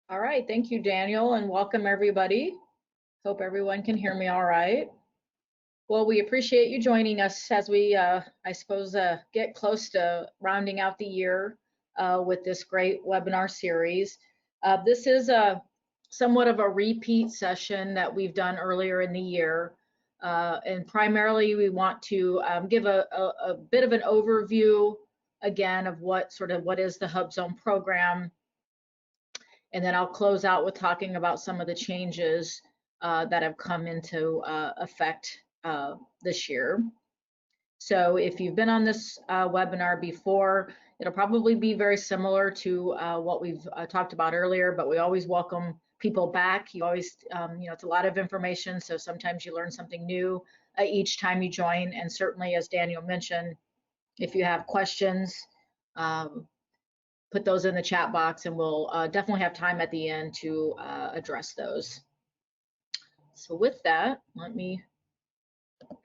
All right, thank you, Daniel, and welcome everybody. Hope everyone can hear me all right. Well, we appreciate you joining us as we, I suppose, get close to rounding out the year with this great webinar series. This is somewhat of a repeat session that we've done earlier in the year. And primarily, we want to give a bit of an overview again of what is the HUBZone program. And then I'll close out with talking about some of the changes that have come into effect this year. So if you've been on this webinar before, it'll probably be very similar to what we've talked about earlier, but we always welcome people back. You always, it's a lot of information, so sometimes you learn something new each time you join. And certainly, as Daniel mentioned, if you have questions, put those in the chat box and we'll definitely have time at the end to address those. So with that, let me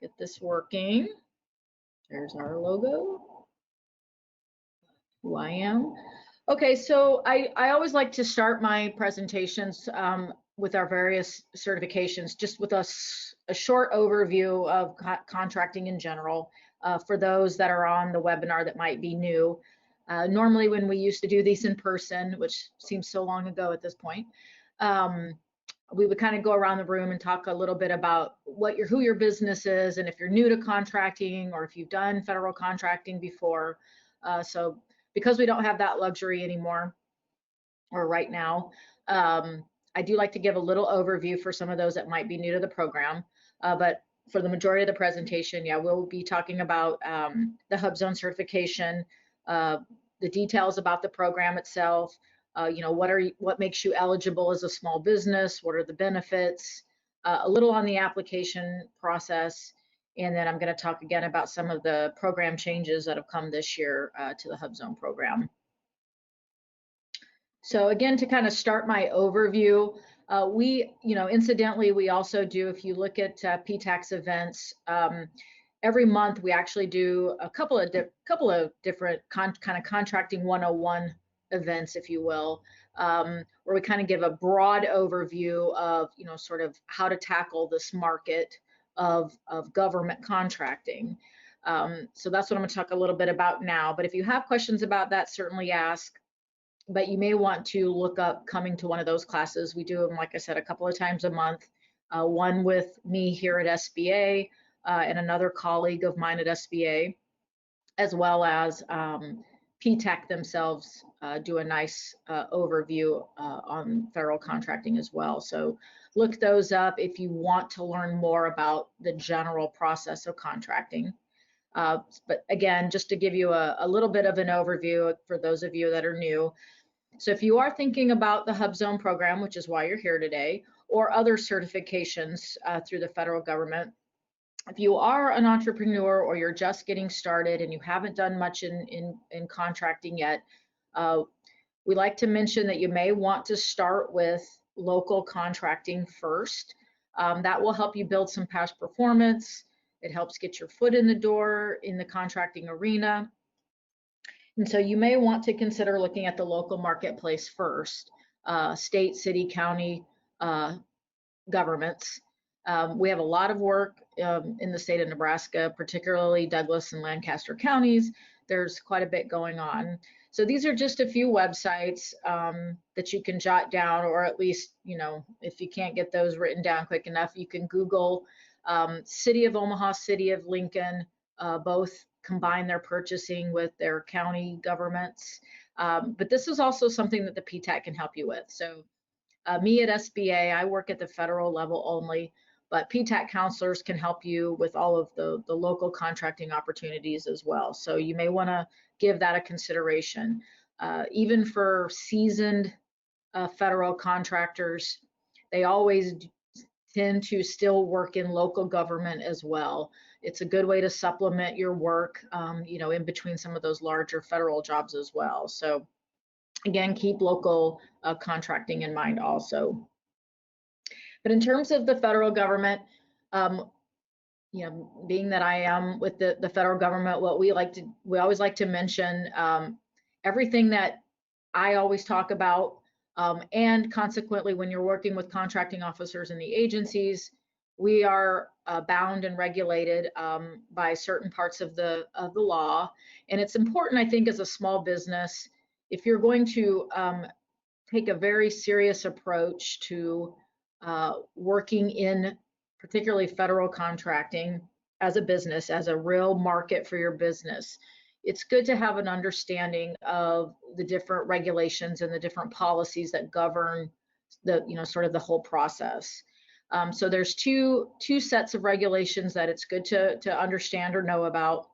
get this working. There's our logo, who I am. Okay, so I always like to start my presentations with our various certifications, just with a short overview of contracting in general for those that are on the webinar that might be new. Normally when we used to do these in person, which seems so long ago at this point, we would kind of go around the room and talk a little bit about who your business is, and if you're new to contracting or if you've done federal contracting before. So because we don't have that luxury anymore, or right now, I do like to give a little overview for some of those that might be new to the program. But for the majority of the presentation, yeah, we'll be talking about the HUBZone certification, the details about the program itself, what makes you eligible as a small business, what are the benefits, a little on the application process, and then I'm going to talk again about some of the program changes that have come this year to the HUBZone program. So again, to kind of start my overview, incidentally, we also do, if you look at PTAX events, every month we actually do a couple of different kind of contracting 101 events, if you will, where we kind of give a broad overview of, sort of how to tackle this market of government contracting. So that's what I'm going to talk a little bit about now. But if you have questions about that, certainly ask. But you may want to look up coming to one of those classes. We do them, like I said, a couple of times a month, one with me here at SBA and another colleague of mine at SBA, as well as PTAC themselves do a nice overview on federal contracting as well. So look those up if you want to learn more about the general process of contracting. But again, just to give you a little bit of an overview for those of you that are new. So if you are thinking about the HUBZone program, which is why you're here today, or other certifications through the federal government, if you are an entrepreneur or you're just getting started and you haven't done much in contracting yet, we like to mention that you may want to start with local contracting first. That will help you build some past performance. It helps get your foot in the door in the contracting arena. And so you may want to consider looking at the local marketplace first, state, city, county governments. We have a lot of work in the state of Nebraska, particularly Douglas and Lancaster counties. There's quite a bit going on. So these are just a few websites that you can jot down, or at least, if you can't get those written down quick enough, you can Google City of Omaha, City of Lincoln, both combine their purchasing with their county governments. But this is also something that the PTAC can help you with. So me at SBA, I work at the federal level only, but PTAC counselors can help you with all of the local contracting opportunities as well. So you may want to give that a consideration. Even for seasoned federal contractors, they always tend to still work in local government as well. It's a good way to supplement your work, in between some of those larger federal jobs as well. So again, keep local contracting in mind also. But in terms of the federal government, being that I am with the federal government, we always like to mention everything that I always talk about And consequently, when you're working with contracting officers in the agencies, we are bound and regulated by certain parts of the law. And it's important, I think, as a small business, if you're going to take a very serious approach to working in particularly federal contracting as a business, as a real market for your business, it's good to have an understanding of the different regulations and the different policies that govern the, sort of the whole process. So there's two sets of regulations that it's good to understand or know about.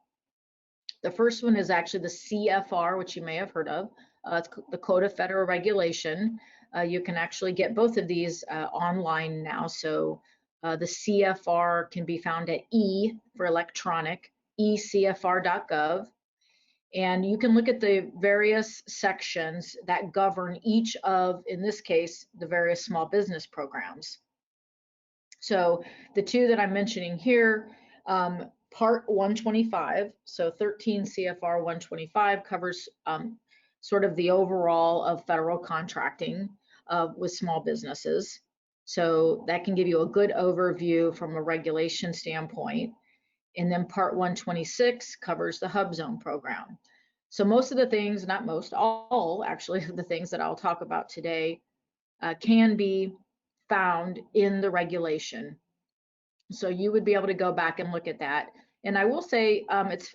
The first one is actually the CFR, which you may have heard of. It's the Code of Federal Regulation. You can actually get both of these online now. So the CFR can be found at E for electronic, ecfr.gov. And you can look at the various sections that govern each of, in this case, the various small business programs. So the two that I'm mentioning here, Part 125, so 13 CFR 125 covers sort of the overall of federal contracting with small businesses. So that can give you a good overview from a regulation standpoint. And then Part 126 covers the HUBZone program. So most of the things, not most, all actually the things that I'll talk about today can be found in the regulation. So you would be able to go back and look at that. And I will say it's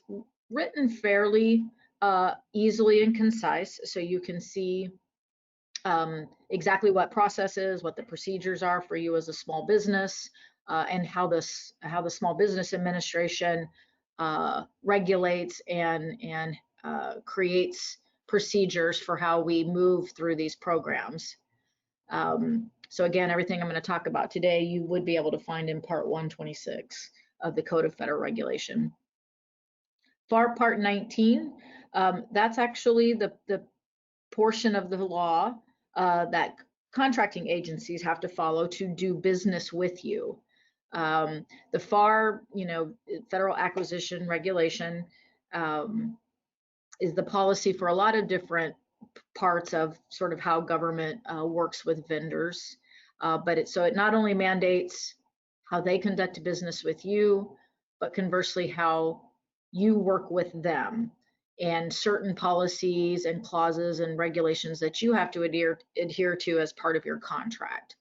written fairly easily and concise, so you can see exactly what process is, what the procedures are for you as a small business, and how the Small Business Administration regulates and creates procedures for how we move through these programs. So again, everything I'm going to talk about today, you would be able to find in Part 126 of the Code of Federal Regulation. For Part 19, that's actually the portion of the law that contracting agencies have to follow to do business with you. The FAR, Federal Acquisition Regulation, is the policy for a lot of different parts of sort of how government works with vendors. But it not only mandates how they conduct business with you, but conversely how you work with them, and certain policies and clauses and regulations that you have to adhere to as part of your contract.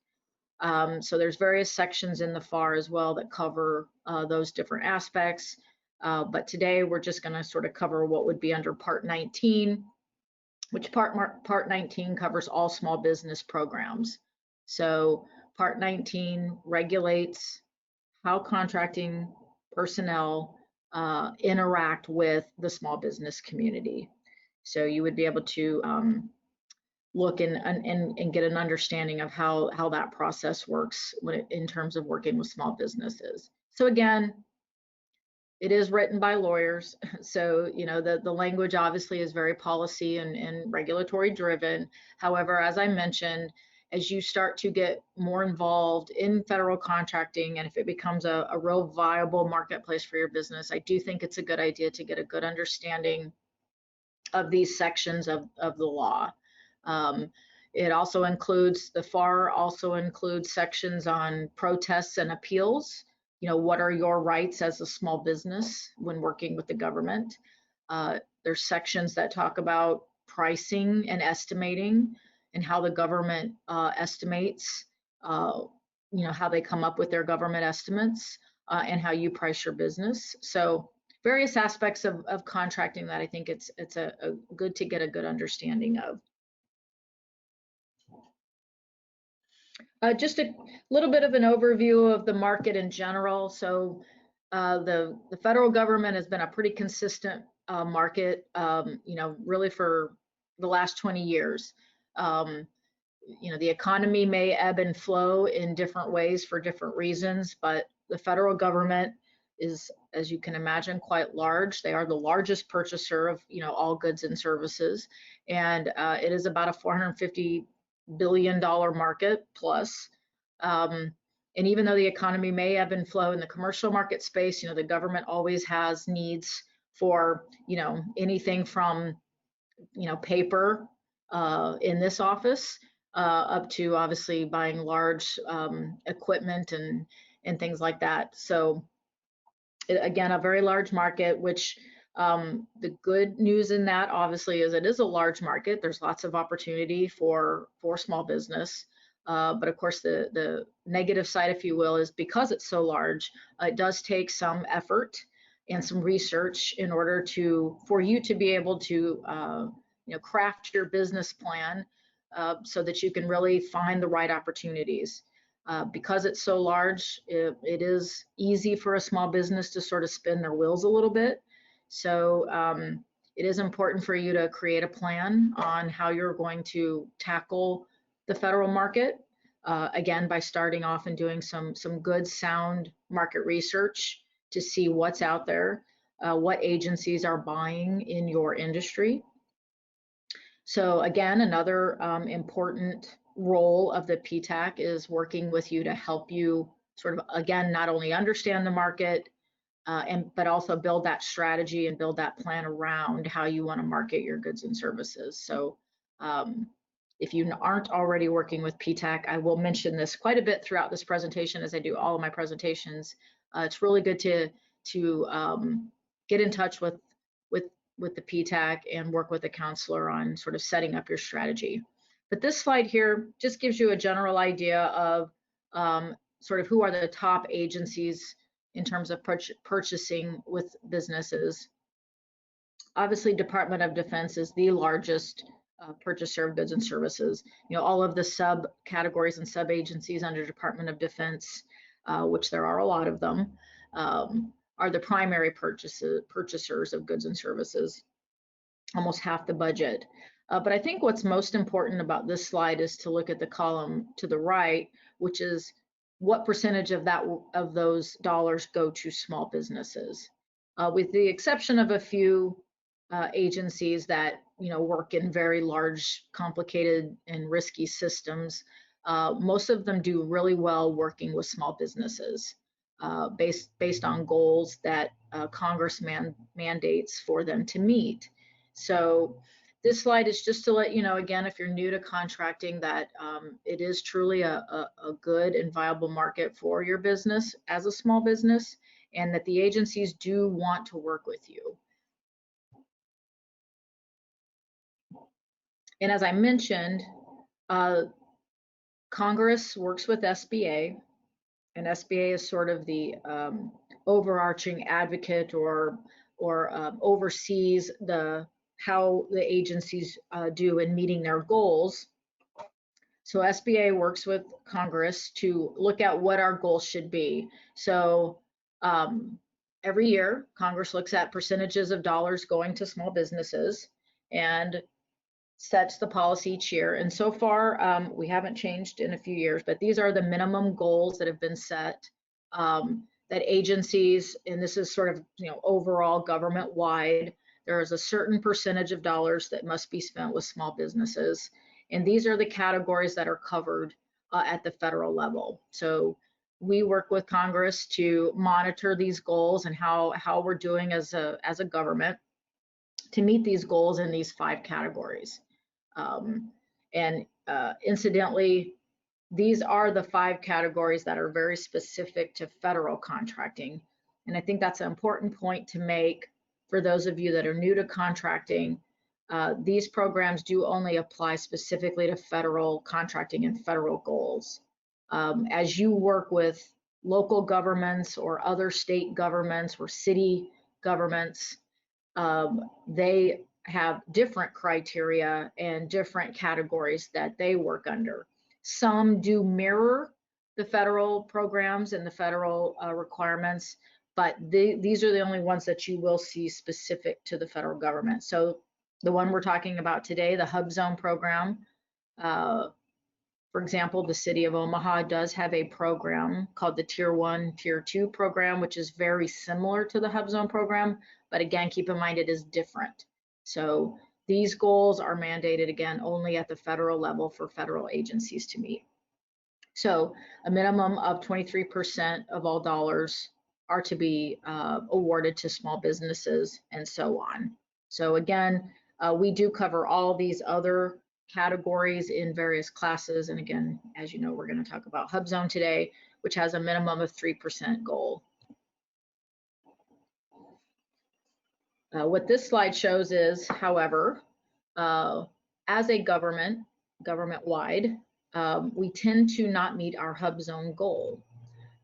So there's various sections in the FAR as well that cover those different aspects. But today we're just going to sort of cover what would be under Part 19, which Part 19 covers all small business programs. So Part 19 regulates how contracting personnel interact with the small business community. So you would be able to look and get an understanding of how that process works in terms of working with small businesses. So again, it is written by lawyers, so the language obviously is very policy and regulatory driven. However, as I mentioned, as you start to get more involved in federal contracting, and if it becomes a real viable marketplace for your business, I do think it's a good idea to get a good understanding of these sections of the law. It also includes, the FAR also includes sections on protests and appeals. What are your rights as a small business when working with the government? There's sections that talk about pricing and estimating, and how the government estimates, how they come up with their government estimates, and how you price your business. So various aspects of contracting that I think it's a good to get a good understanding of. Just a little bit of an overview of the market in general. So the federal government has been a pretty consistent market, really for the last 20 years. The economy may ebb and flow in different ways for different reasons, but the federal government is, as you can imagine, quite large. They are the largest purchaser of all goods and services, and it is about a $450 billion market plus. And even though the economy may ebb and flow in the commercial market space, the government always has needs for anything from paper in this office up to obviously buying large equipment and things like that. So again, a very large market, which the good news in that obviously is it is a large market. There's lots of opportunity for small business. But of course, the negative side, if you will, is because it's so large, it does take some effort and some research in order for you to be able to craft your business plan so that you can really find the right opportunities. Because it's so large, it is easy for a small business to sort of spin their wheels a little bit. So it is important for you to create a plan on how you're going to tackle the federal market. Again, by starting off and doing some good sound market research to see what's out there, what agencies are buying in your industry. So again, another important role of the PTAC is working with you to help you sort of, again, not only understand the market, but also build that strategy and build that plan around how you want to market your goods and services. So if you aren't already working with PTAC, I will mention this quite a bit throughout this presentation as I do all of my presentations. It's really good to get in touch with the PTAC and work with a counselor on sort of setting up your strategy. But this slide here just gives you a general idea of sort of who are the top agencies in terms of purchasing with businesses. Obviously, Department of Defense is the largest purchaser of goods and services. You know, all of the subcategories and sub-agencies under Department of Defense, which there are a lot of them, are the primary purchasers of goods and services, almost half the budget. But I think what's most important about this slide is to look at the column to the right, which is what percentage of those dollars go to small businesses. With the exception of a few agencies that work in very large, complicated, and risky systems, most of them do really well working with small businesses. Based on goals that Congress mandates for them to meet. So this slide is just to let you know, again, if you're new to contracting, that it is truly a good and viable market for your business as a small business, and that the agencies do want to work with you. And as I mentioned, Congress works with SBA, and SBA is sort of the overarching advocate or oversees how the agencies do in meeting their goals. So SBA works with Congress to look at what our goals should be. So every year, Congress looks at percentages of dollars going to small businesses and sets the policy each year. And so far, we haven't changed in a few years, but these are the minimum goals that have been set that agencies, and this is sort of overall government wide, there is a certain percentage of dollars that must be spent with small businesses. And these are the categories that are covered at the federal level. So we work with Congress to monitor these goals and how we're doing as a government to meet these goals in these 5 categories. Incidentally, these are the 5 categories that are very specific to federal contracting. And I think that's an important point to make for those of you that are new to contracting. These programs do only apply specifically to federal contracting and federal goals. As you work with local governments or other state governments or city governments, they have different criteria and different categories that they work under. Some do mirror the federal programs and the federal requirements, but these are the only ones that you will see specific to the federal government. So the one we're talking about today, the HUBZone program, for example, the city of Omaha does have a program called the Tier 1, Tier 2 program, which is very similar to the HUBZone program, but again, keep in mind it is different. So these goals are mandated, again, only at the federal level for federal agencies to meet. So a minimum of 23% of all dollars are to be awarded to small businesses and so on. So again, we do cover all these other categories in various classes. And again, as you know, we're going to talk about HUBZone today, which has a minimum of 3% goal. What this slide shows is, however, as a government-wide, we tend to not meet our HUBZone goal.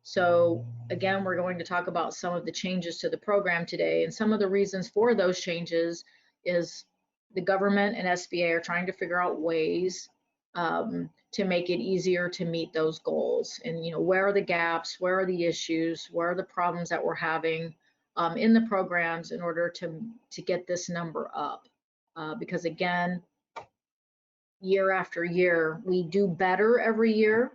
So again, we're going to talk about some of the changes to the program today, and some of the reasons for those changes is the government and SBA are trying to figure out ways to make it easier to meet those goals. And where are the gaps, where are the issues, where are the problems that we're having in the programs in order to get this number up. Because again, year after year, we do better every year.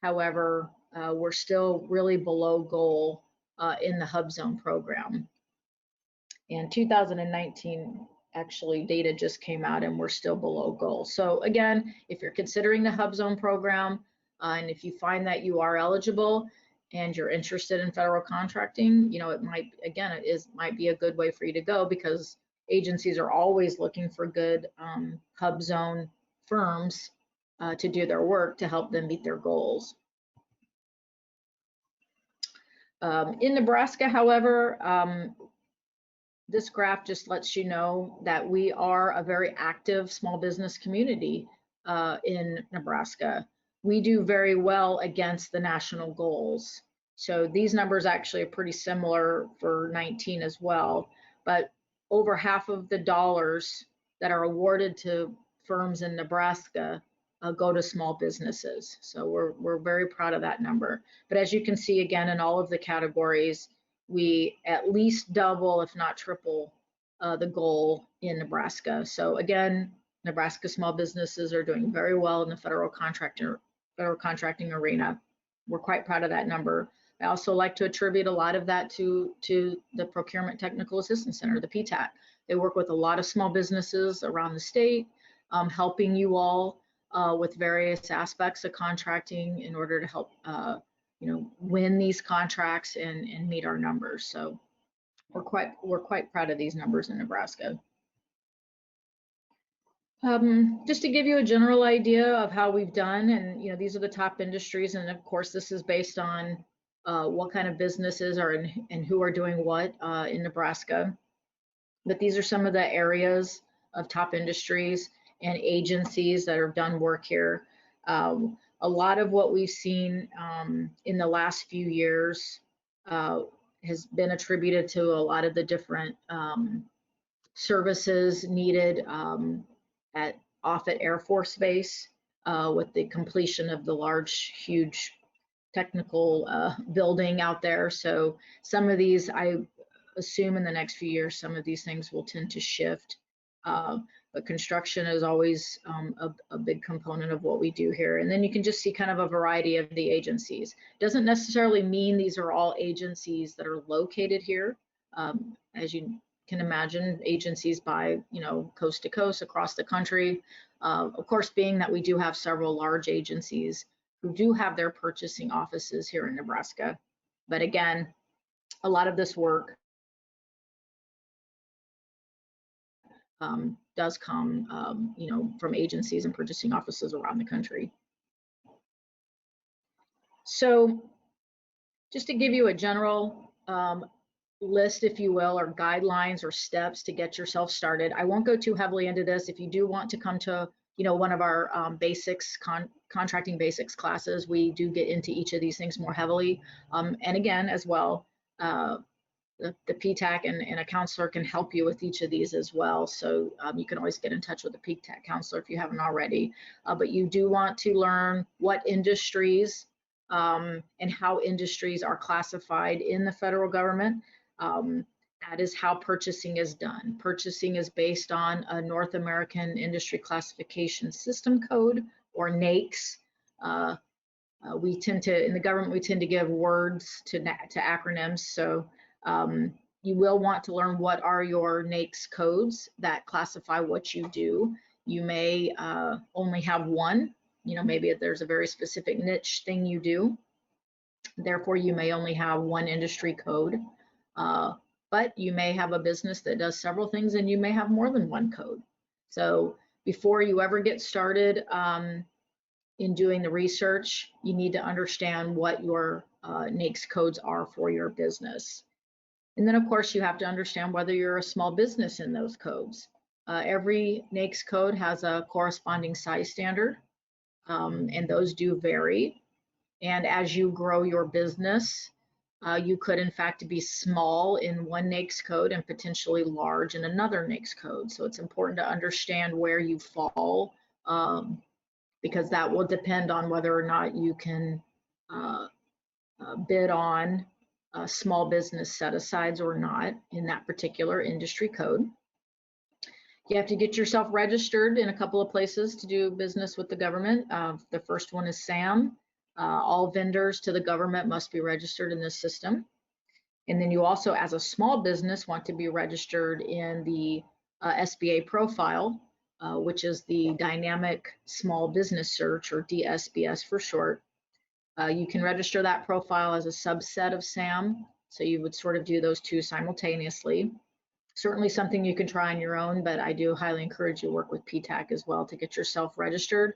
However, we're still really below goal in the HUBZone program. In 2019, actually, data just came out and we're still below goal. So again, if you're considering the HUBZone program, and if you find that you are eligible and you're interested in federal contracting, it might be a good way for you to go, because agencies are always looking for good HUBZone firms to do their work to help them meet their goals. In Nebraska, however, this graph just lets you know that we are a very active small business community in Nebraska. We do very well against the national goals. So these numbers actually are pretty similar for 19 as well, but over half of the dollars that are awarded to firms in Nebraska go to small businesses. So we're very proud of that number. But as you can see, again, in all of the categories, we at least double, if not triple, the goal in Nebraska. So again, Nebraska small businesses are doing very well in the federal contracting arena. We're quite proud of that number. I also like to attribute a lot of that to the Procurement Technical Assistance Center, the PTAC. They work with a lot of small businesses around the state, helping you all with various aspects of contracting in order to help win these contracts and meet our numbers. So we're quite proud of these numbers in Nebraska. Just to give you a general idea of how we've done, and these are the top industries, and of course this is based on what kind of businesses are in and who are doing what in Nebraska. But these are some of the areas of top industries and agencies that have done work here. A lot of what we've seen in the last few years has been attributed to a lot of the different services needed at Offutt Air Force Base with the completion of the large, huge technical building out there. So some of these, I assume in the next few years, some of these things will tend to shift. But construction is always a big component of what we do here. And then you can just see kind of a variety of the agencies. Doesn't necessarily mean these are all agencies that are located here. As you can imagine, agencies by, coast to coast across the country. Of course, being that we do have several large agencies who do have their purchasing offices here in Nebraska. But again, a lot of this work does come, from agencies and purchasing offices around the country. So just to give you a general list, if you will, or guidelines or steps to get yourself started. I won't go too heavily into this. If you do want to come to, one of our contracting basics classes, we do get into each of these things more heavily. And again, as well, the PTAC and a counselor can help you with each of these as well. So you can always get in touch with the PTAC counselor if you haven't already. But you do want to learn what industries and how industries are classified in the federal government. That is how purchasing is done. Purchasing is based on a North American Industry Classification System Code, or NAICS. We tend to, in the government, we tend to give words to acronyms. So you will want to learn what are your NAICS codes that classify what you do. You may only have one. Maybe there's a very specific niche thing you do. Therefore, you may only have one industry code. But you may have a business that does several things, and you may have more than one code. So before you ever get started in doing the research, you need to understand what your NAICS codes are for your business. And then, of course, you have to understand whether you're a small business in those codes. Every NAICS code has a corresponding size standard, and those do vary. And as you grow your business, you could, in fact, be small in one NAICS code and potentially large in another NAICS code. So it's important to understand where you fall, because that will depend on whether or not you can bid on small business set-asides or not in that particular industry code. You have to get yourself registered in a couple of places to do business with the government. The first one is SAM. All vendors to the government must be registered in this system. And then you also, as a small business, want to be registered in the SBA profile, which is the Dynamic Small Business Search, or DSBS for short. You can register that profile as a subset of SAM, so you would sort of do those two simultaneously. Certainly something you can try on your own, but I do highly encourage you to work with PTAC as well to get yourself registered,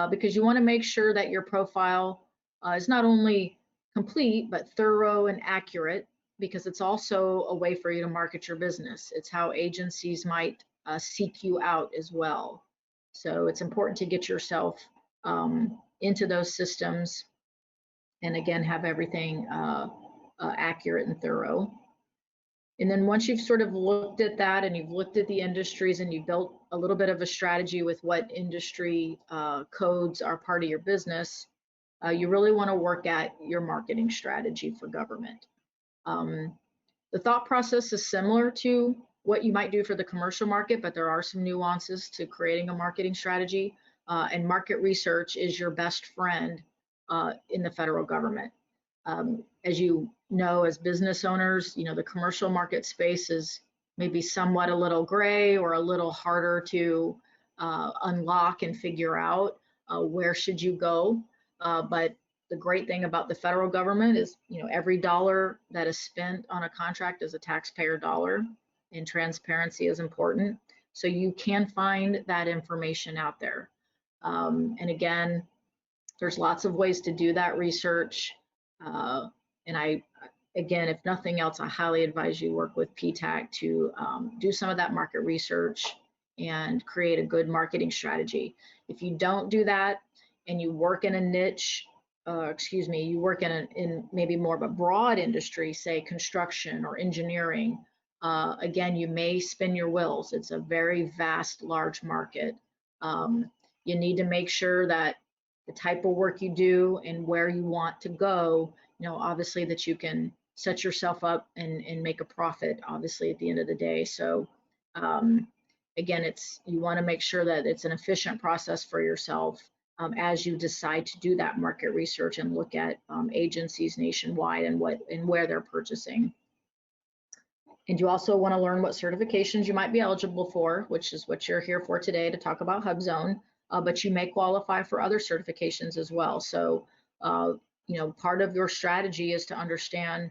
because you want to make sure that your profile is not only complete, but thorough and accurate, because it's also a way for you to market your business. It's how agencies might seek you out as well. So it's important to get yourself into those systems, and again, have everything accurate and thorough. And then once you've sort of looked at that and you've looked at the industries and you've built a little bit of a strategy with what industry codes are part of your business, you really want to work at your marketing strategy for government. The thought process is similar to what you might do for the commercial market, but there are some nuances to creating a marketing strategy, and market research is your best friend in the federal government. As you know, as business owners, the commercial market space is maybe somewhat a little gray or a little harder to unlock and figure out where should you go. But the great thing about the federal government is, every dollar that is spent on a contract is a taxpayer dollar, and transparency is important. So you can find that information out there. And again, there's lots of ways to do that research. And again, if nothing else, I highly advise you work with PTAC to do some of that market research and create a good marketing strategy. If you don't do that and you work in a niche, you work in maybe more of a broad industry, say construction or engineering, again, you may spin your wheels. It's a very vast, large market. You need to make sure that the type of work you do and where you want to go, obviously that you can set yourself up and make a profit, obviously, at the end of the day. So again, you want to make sure that it's an efficient process for yourself as you decide to do that market research and look at agencies nationwide and where they're purchasing. And you also want to learn what certifications you might be eligible for, which is what you're here for today to talk about HUBZone. But you may qualify for other certifications as well. So, part of your strategy is to understand,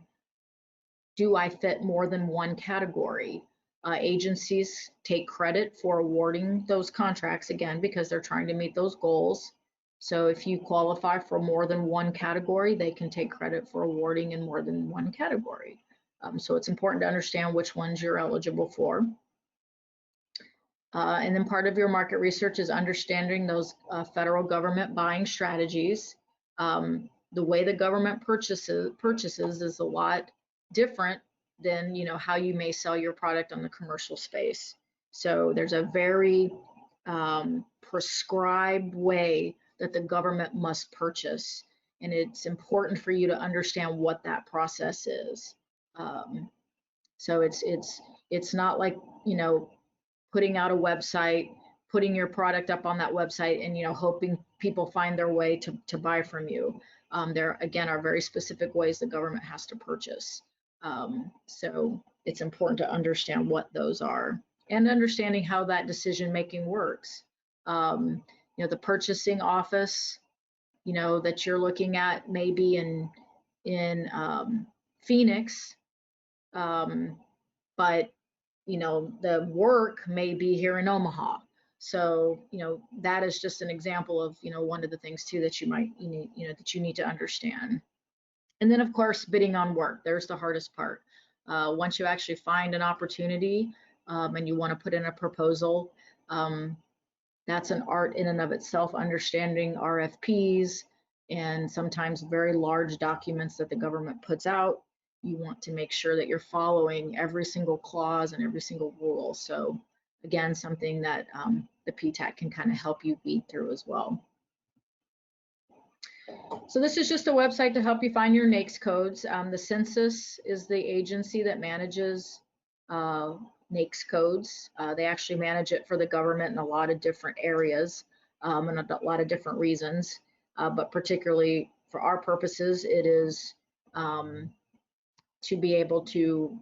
do I fit more than one category? Agencies take credit for awarding those contracts, again, because they're trying to meet those goals. So if you qualify for more than one category, they can take credit for awarding in more than one category. So it's important to understand which ones you're eligible for. And then part of your market research is understanding those federal government buying strategies. The way the government purchases is a lot different than how you may sell your product on the commercial space. So there's a very prescribed way that the government must purchase, and it's important for you to understand what that process is. So it's not like putting out a website, putting your product up on that website and hoping people find their way to buy from you. There again are very specific ways the government has to purchase. So it's important to understand what those are and understanding how that decision making works. The purchasing office, that you're looking at maybe in Phoenix, but the work may be here in Omaha. So, that is just an example of, one of the things too that that you need to understand. And then of course, bidding on work, there's the hardest part. Once you actually find an opportunity and you want to put in a proposal, that's an art in and of itself, understanding RFPs and sometimes very large documents that the government puts out. You want to make sure that you're following every single clause and every single rule. So again, something that the PTAC can kind of help you weed through as well. So this is just a website to help you find your NAICS codes. The census is the agency that manages NAICS codes. They actually manage it for the government in a lot of different areas and a lot of different reasons. But particularly for our purposes, it is to be able to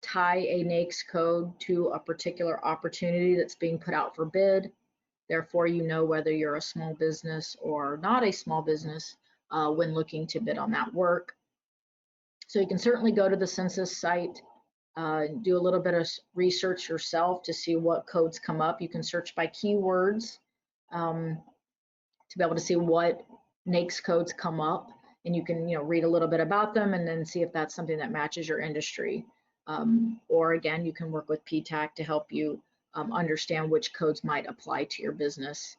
tie a NAICS code to a particular opportunity that's being put out for bid. Therefore, you know whether you're a small business or not a small business when looking to bid on that work. So you can certainly go to the census site, do a little bit of research yourself to see what codes come up. You can search by keywords to be able to see what NAICS codes come up, and you can read a little bit about them and then see if that's something that matches your industry. Or again, you can work with PTAC to help you understand which codes might apply to your business.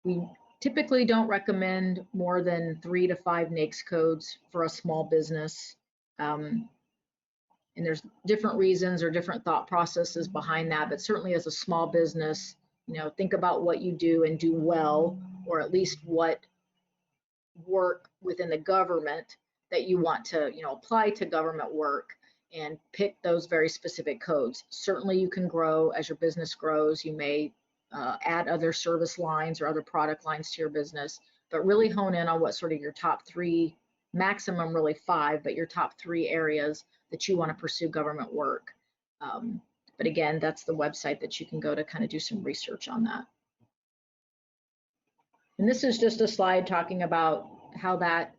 We typically don't recommend more than 3 to 5 NAICS codes for a small business. And there's different reasons or different thought processes behind that, but certainly as a small business, think about what you do and do well, or at least what work within the government that you want to, apply to government work, and pick those very specific codes. Certainly you can grow as your business grows. You may add other service lines or other product lines to your business, but really hone in on what sort of your top 3, maximum really 5, but your top 3 areas that you want to pursue government work. But again, that's the website that you can go to kind of do some research on that. And this is just a slide talking about how that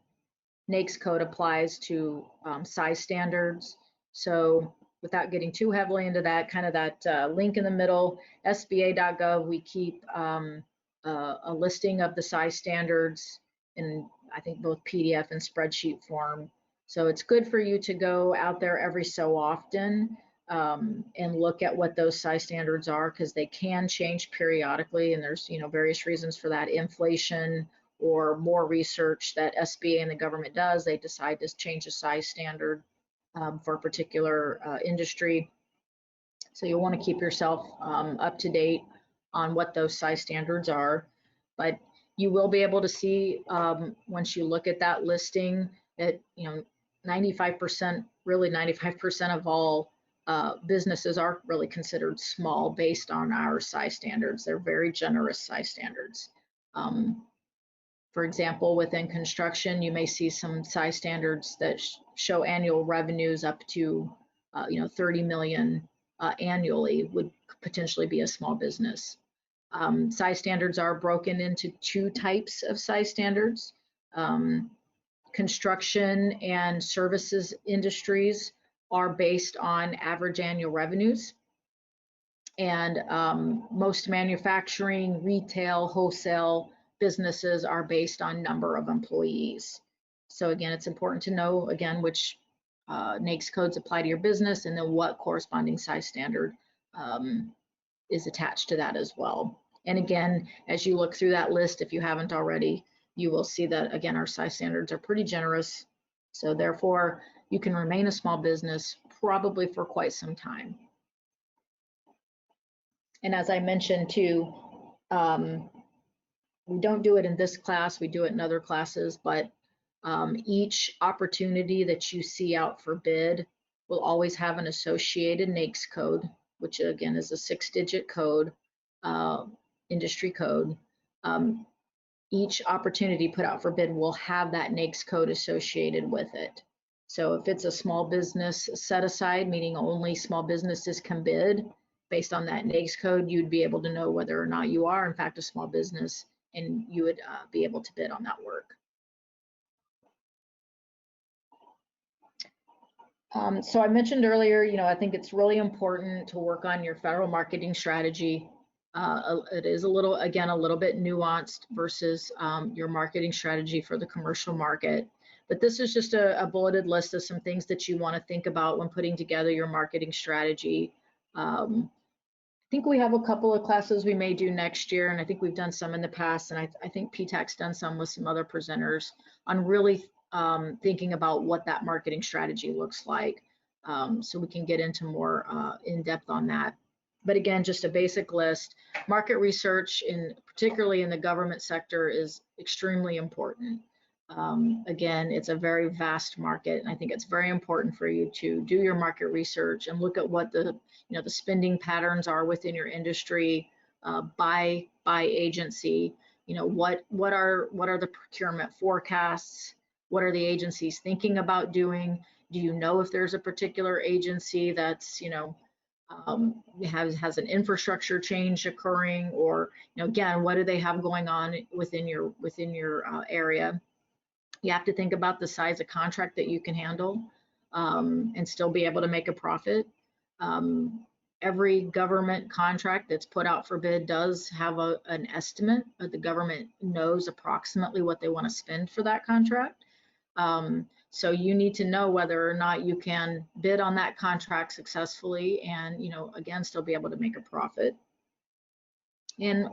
NAICS code applies to size standards. So without getting too heavily into that, kind of that link in the middle, SBA.gov, we keep a listing of the size standards in, I think, both PDF and spreadsheet form. So it's good for you to go out there every so often and look at what those size standards are, because they can change periodically, and there's various reasons for that. Inflation or more research that SBA and the government does, they decide to change a size standard for a particular industry. So you'll want to keep yourself up to date on what those size standards are. But you will be able to see once you look at that listing that 95%, really 95% of all businesses are really considered small based on our size standards. They're very generous size standards. For example, within construction, you may see some size standards that show annual revenues up to 30 million annually would potentially be a small business. Size standards are broken into 2 types of size standards. Construction and services industries are based on average annual revenues. And most manufacturing, retail, wholesale businesses are based on number of employees. So again, it's important to know, again, which NAICS codes apply to your business, and then what corresponding size standard is attached to that as well. And again, as you look through that list, if you haven't already, you will see that, again, our size standards are pretty generous. So therefore, you can remain a small business probably for quite some time. And as I mentioned too, we don't do it in this class, we do it in other classes, but each opportunity that you see out for bid will always have an associated NAICS code, which again is a 6-digit code, industry code. Each opportunity put out for bid will have that NAICS code associated with it. So if it's a small business set aside, meaning only small businesses can bid, based on that NAICS code, you'd be able to know whether or not you are in fact a small business, and you would be able to bid on that work. So I mentioned earlier, I think it's really important to work on your federal marketing strategy. It is a little, again, a little bit nuanced versus your marketing strategy for the commercial market. But this is just a bulleted list of some things that you want to think about when putting together your marketing strategy. I think we have a couple of classes we may do next year, and I think we've done some in the past, and I think PTAC's done some with some other presenters on really thinking about what that marketing strategy looks like. So we can get into more in depth on that. But again, just a basic list. Market research, particularly in the government sector, is extremely important. Again, it's a very vast market, and I think it's very important for you to do your market research and look at what the spending patterns are within your industry by agency. What are the procurement forecasts? What are the agencies thinking about doing? Do you know if there's a particular agency that's has an infrastructure change occurring, or again, what do they have going on within your area? You have to think about the size of contract that you can handle and still be able to make a profit. Every government contract that's put out for bid does have an estimate, but the government knows approximately what they want to spend for that contract. So you need to know whether or not you can bid on that contract successfully and, again, still be able to make a profit. And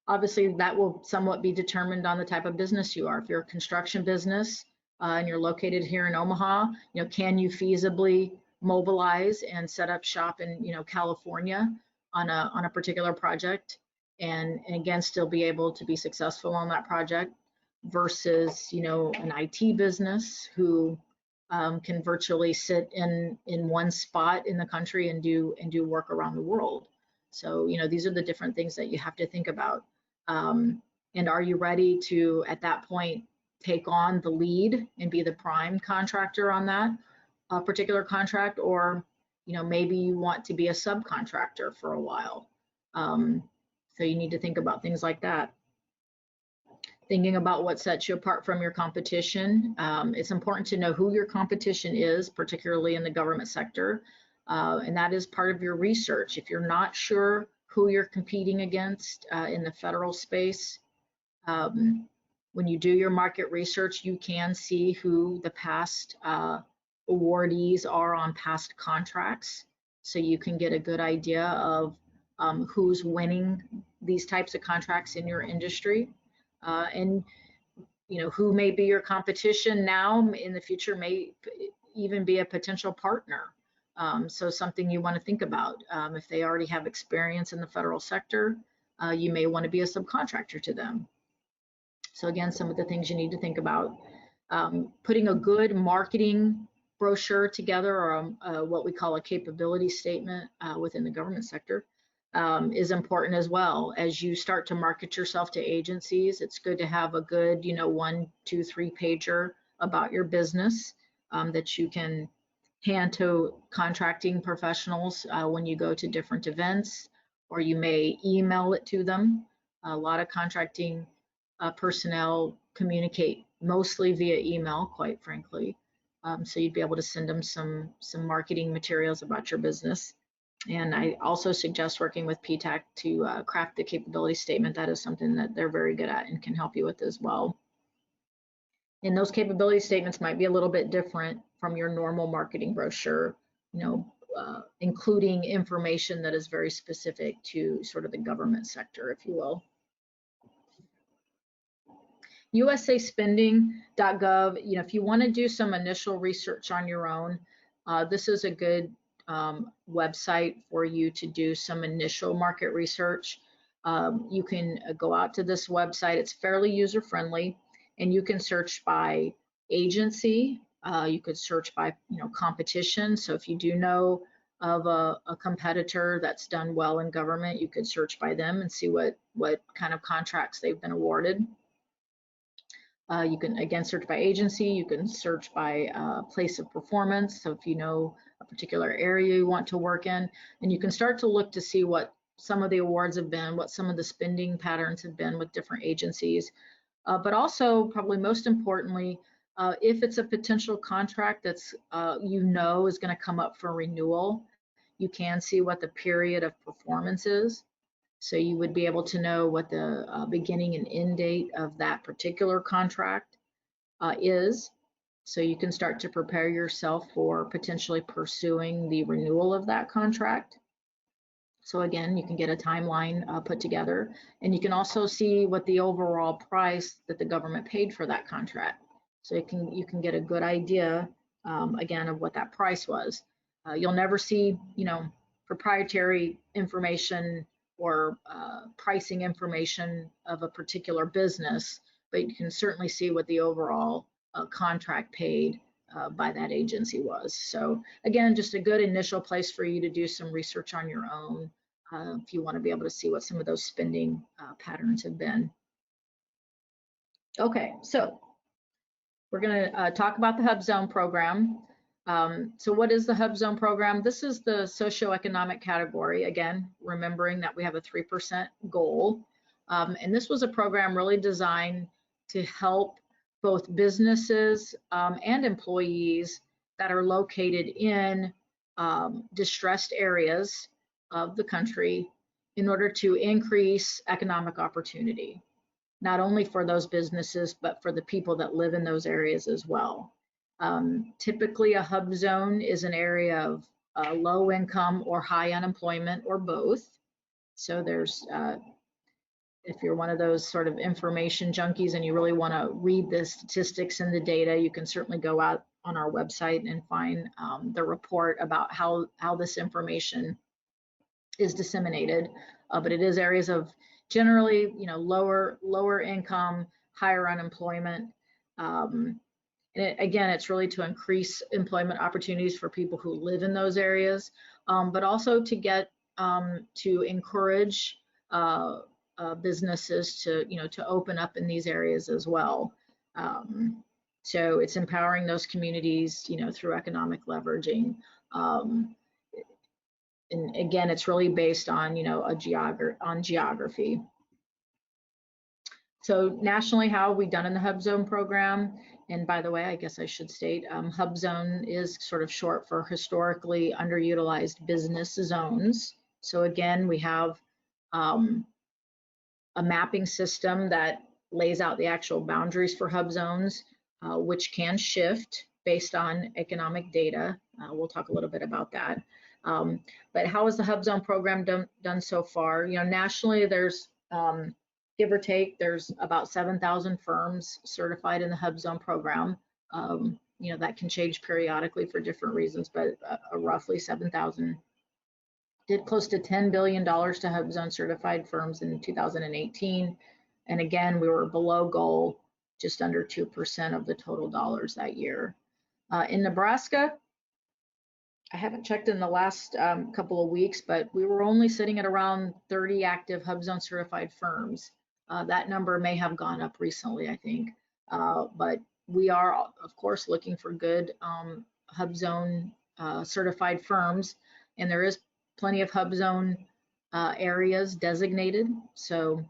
obviously that will somewhat be determined on the type of business you are. If you're a construction business and you're located here in Omaha, can you feasibly mobilize and set up shop in, California on a particular project and again, still be able to be successful on that project? Versus, an IT business who can virtually sit in one spot in the country and do work around the world. So, these are the different things that you have to think about. And are you ready to, at that point, take on the lead and be the prime contractor on that particular contract? Or, maybe you want to be a subcontractor for a while. So you need to think about things like that. Thinking about what sets you apart from your competition. It's important to know who your competition is, particularly in the government sector, and that is part of your research. If you're not sure who you're competing against in the federal space, when you do your market research, you can see who the past awardees are on past contracts, so you can get a good idea of who's winning these types of contracts in your industry. And who may be your competition now, in the future may even be a potential partner. So something you want to think about. If they already have experience in the federal sector, you may want to be a subcontractor to them. So again, some of the things you need to think about. Putting a good marketing brochure together, or what we call a capability statement within the government sector, is important as well. As you start to market yourself to agencies, it's good to have a good, 1, 2, 3 pager about your business that you can hand to contracting professionals when you go to different events, or you may email it to them. A lot of contracting personnel communicate mostly via email, quite frankly. So you'd be able to send them some marketing materials about your business. And I also suggest working with PTAC to craft the capability statement. That is something that they're very good at and can help you with as well. And those capability statements might be a little bit different from your normal marketing brochure, including information that is very specific to sort of the government sector, if you will. USAspending.gov, if you want to do some initial research on your own, this is a good website for you to do some initial market research. You can go out to this website. It's fairly user-friendly, and you can search by agency. You could search by competition. So if you do know of a competitor that's done well in government, you could search by them and see what kind of contracts they've been awarded. You can again search by agency. You can search by place of performance. So if you know a particular area you want to work in, and you can start to look to see what some of the awards have been, what some of the spending patterns have been with different agencies. But also, probably most importantly, if it's a potential contract that's is going to come up for renewal, you can see what the period of performance is. So you would be able to know what the beginning and end date of that particular contract is. So you can start to prepare yourself for potentially pursuing the renewal of that contract. So again, you can get a timeline put together, and you can also see what the overall price that the government paid for that contract. So you can get a good idea, again, of what that price was. You'll never see, proprietary information or pricing information of a particular business, but you can certainly see what the overall contract paid by that agency was. So again, just a good initial place for you to do some research on your own if you want to be able to see what some of those spending patterns have been. Okay, so we're going to talk about the HUBZone program. So what is the HUBZone program? This is the socioeconomic category. Again, remembering that we have a 3% goal. And this was a program really designed to help both businesses and employees that are located in distressed areas of the country in order to increase economic opportunity, not only for those businesses, but for the people that live in those areas as well. Typically, a HUB zone is an area of low income or high unemployment or both. So there's if you're one of those sort of information junkies and you really want to read the statistics and the data, you can certainly go out on our website and find the report about how this information is disseminated. But it is areas of generally, lower income, higher unemployment. And again, it's really to increase employment opportunities for people who live in those areas, but also to get to encourage businesses to open up in these areas as well. So it's empowering those communities, through economic leveraging. And again, it's really based on, geography. So nationally, how have we done in the HUBZone program? And by the way, I guess I should state, HUBZone is sort of short for historically underutilized business zones. So again, we have a mapping system that lays out the actual boundaries for HUB zones, which can shift based on economic data. We'll talk a little bit about that. But how has the HUBZone program done so far? Nationally, there's give or take, there's about 7,000 firms certified in the HUBZone program. That can change periodically for different reasons, but roughly 7,000. Did close to $10 billion to HUBZone certified firms in 2018. And again, we were below goal, just under 2% of the total dollars that year. In Nebraska, I haven't checked in the last couple of weeks, but we were only sitting at around 30 active HUBZone certified firms. That number may have gone up recently, I think. But we are, of course, looking for good HUBZone certified firms, and there is plenty of HUBZone areas designated, so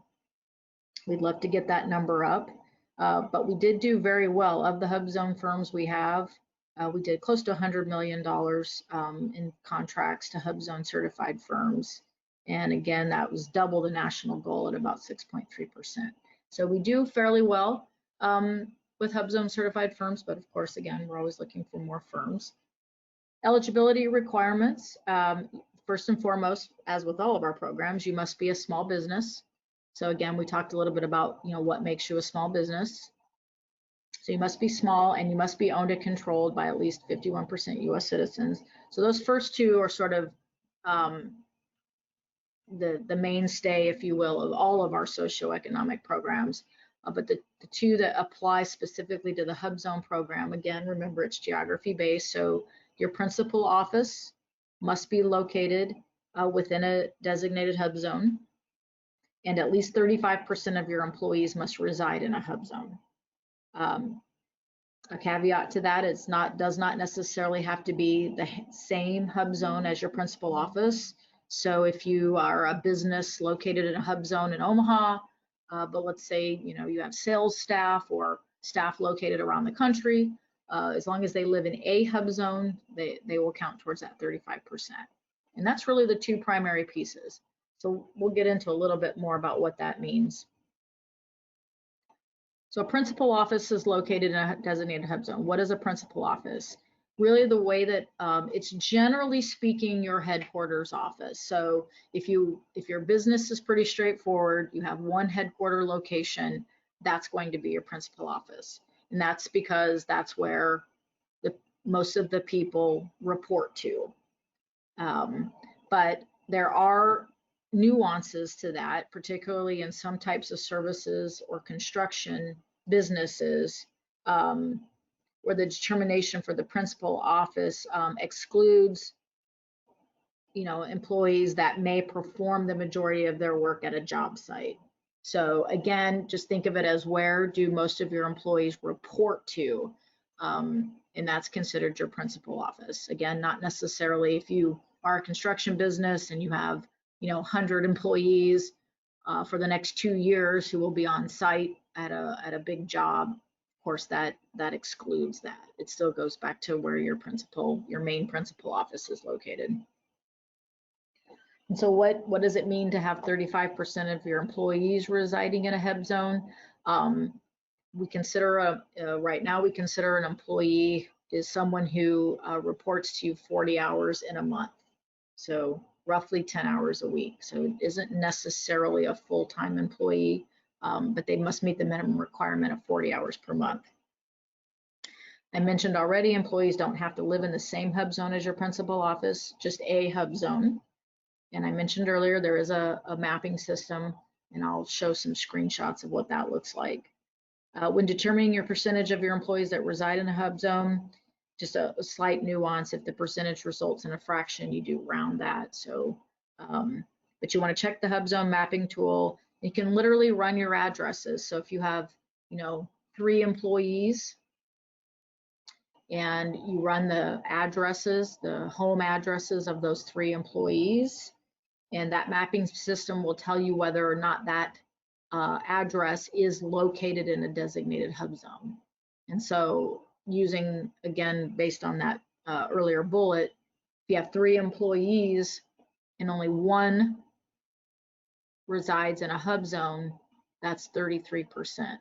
we'd love to get that number up. But we did do very well. Of the HUBZone firms we have, we did close to $100 million in contracts to HUBZone certified firms. And again, that was double the national goal at about 6.3%. So we do fairly well with HUBZone certified firms, but of course, again, we're always looking for more firms. Eligibility requirements. First and foremost, as with all of our programs, you must be a small business. So again, we talked a little bit about, what makes you a small business. So you must be small and you must be owned and controlled by at least 51% US citizens. So those first two are sort of the mainstay, if you will, of all of our socioeconomic programs. But the two that apply specifically to the HUBZone program, again, remember it's geography based. So your principal office must be located within a designated HUB zone, and at least 35% of your employees must reside in a HUB zone. A caveat to that, does not necessarily have to be the same HUB zone as your principal office. So if you are a business located in a HUB zone in Omaha, but let's say you have sales staff or staff located around the country, as long as they live in a HUB zone, they will count towards that 35%. And that's really the two primary pieces. So we'll get into a little bit more about what that means. So a principal office is located in a designated hub zone. What is a principal office? Really the way that it's generally speaking your headquarters office. So if your business is pretty straightforward, you have one headquarter location, that's going to be your principal office. And that's because that's where most of the people report to. But there are nuances to that, particularly in some types of services or construction businesses, where the determination for the principal office excludes, employees that may perform the majority of their work at a job site. So again, just think of it as where do most of your employees report to, and that's considered your principal office. Again, not necessarily if you are a construction business and you have 100 employees for the next 2 years who will be on site at a big job. Of course, that excludes that. It still goes back to where your main principal office is located. And so what does it mean to have 35% of your employees residing in a HUB zone? We consider right now we consider an employee is someone who reports to you 40 hours in a month. So roughly 10 hours a week. So it isn't necessarily a full-time employee, but they must meet the minimum requirement of 40 hours per month. I mentioned already, employees don't have to live in the same HUB zone as your principal office, just a HUB zone. And I mentioned earlier, there is a mapping system, and I'll show some screenshots of what that looks like. When determining your percentage of your employees that reside in a HUB zone, just a slight nuance. If the percentage results in a fraction, you do round that. So, but you want to check the HUB zone mapping tool. You can literally run your addresses. So if you have, 3 employees, and you run the addresses, the home addresses of those 3 employees, and that mapping system will tell you whether or not that address is located in a designated HUB zone. And so using, again, based on that earlier bullet, if you have 3 employees and only 1 resides in a HUB zone, that's 33%.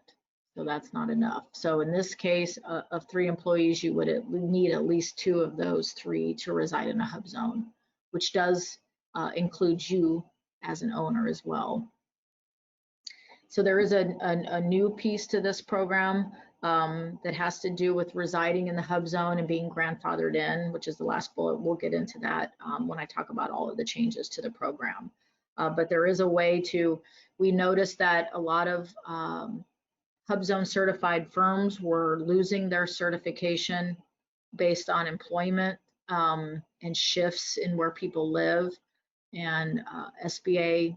So that's not enough. So in this case of 3 employees, you would need at least 2 of those 3 to reside in a HUB zone, which does include you as an owner as well. So there is a new piece to this program that has to do with residing in the HUB zone and being grandfathered in, which is the last bullet. We'll get into that when I talk about all of the changes to the program. But there is a way we noticed that a lot of HUBZone certified firms were losing their certification based on employment and shifts in where people live. And SBA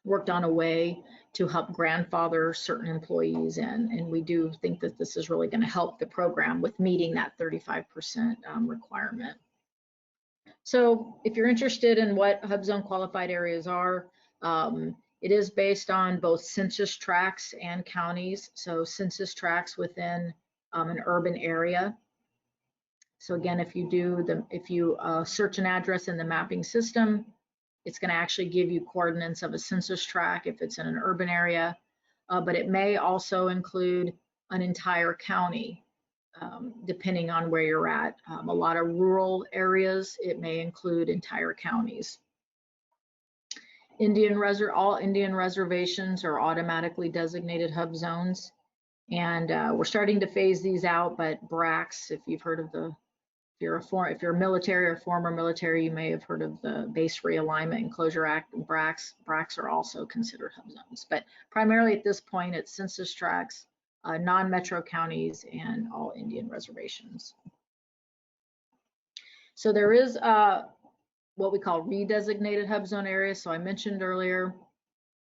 worked on a way to help grandfather certain employees in, and we do think that this is really going to help the program with meeting that 35% requirement. So if you're interested in what HUBZone qualified areas are, it is based on both census tracts and counties. So census tracts within an urban area. So again, if you search an address in the mapping system, it's going to actually give you coordinates of a census tract if it's in an urban area, but it may also include an entire county, depending on where you're at. A lot of rural areas, it may include entire counties. All Indian reservations are automatically designated HUB zones, and we're starting to phase these out, but BRACs, if you've heard of if you're military or former military, you may have heard of the Base Realignment and Closure Act. And BRACs are also considered HUB zones, but primarily at this point, it's census tracts, non-metro counties, and all Indian reservations. So there is what we call redesignated HUB zone areas. So I mentioned earlier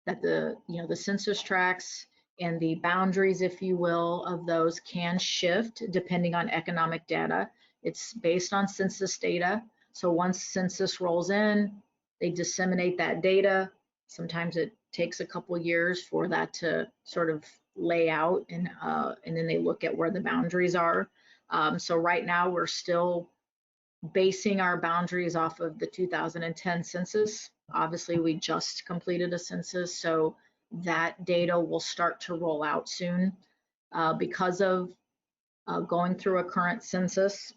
that the census tracts and the boundaries, if you will, of those can shift depending on economic data. It's based on census data. So once census rolls in, they disseminate that data. Sometimes it takes a couple years for that to sort of lay out, and then they look at where the boundaries are. So right now we're still basing our boundaries off of the 2010 census. Obviously, we just completed a census, so that data will start to roll out soon. Because of going through a current census,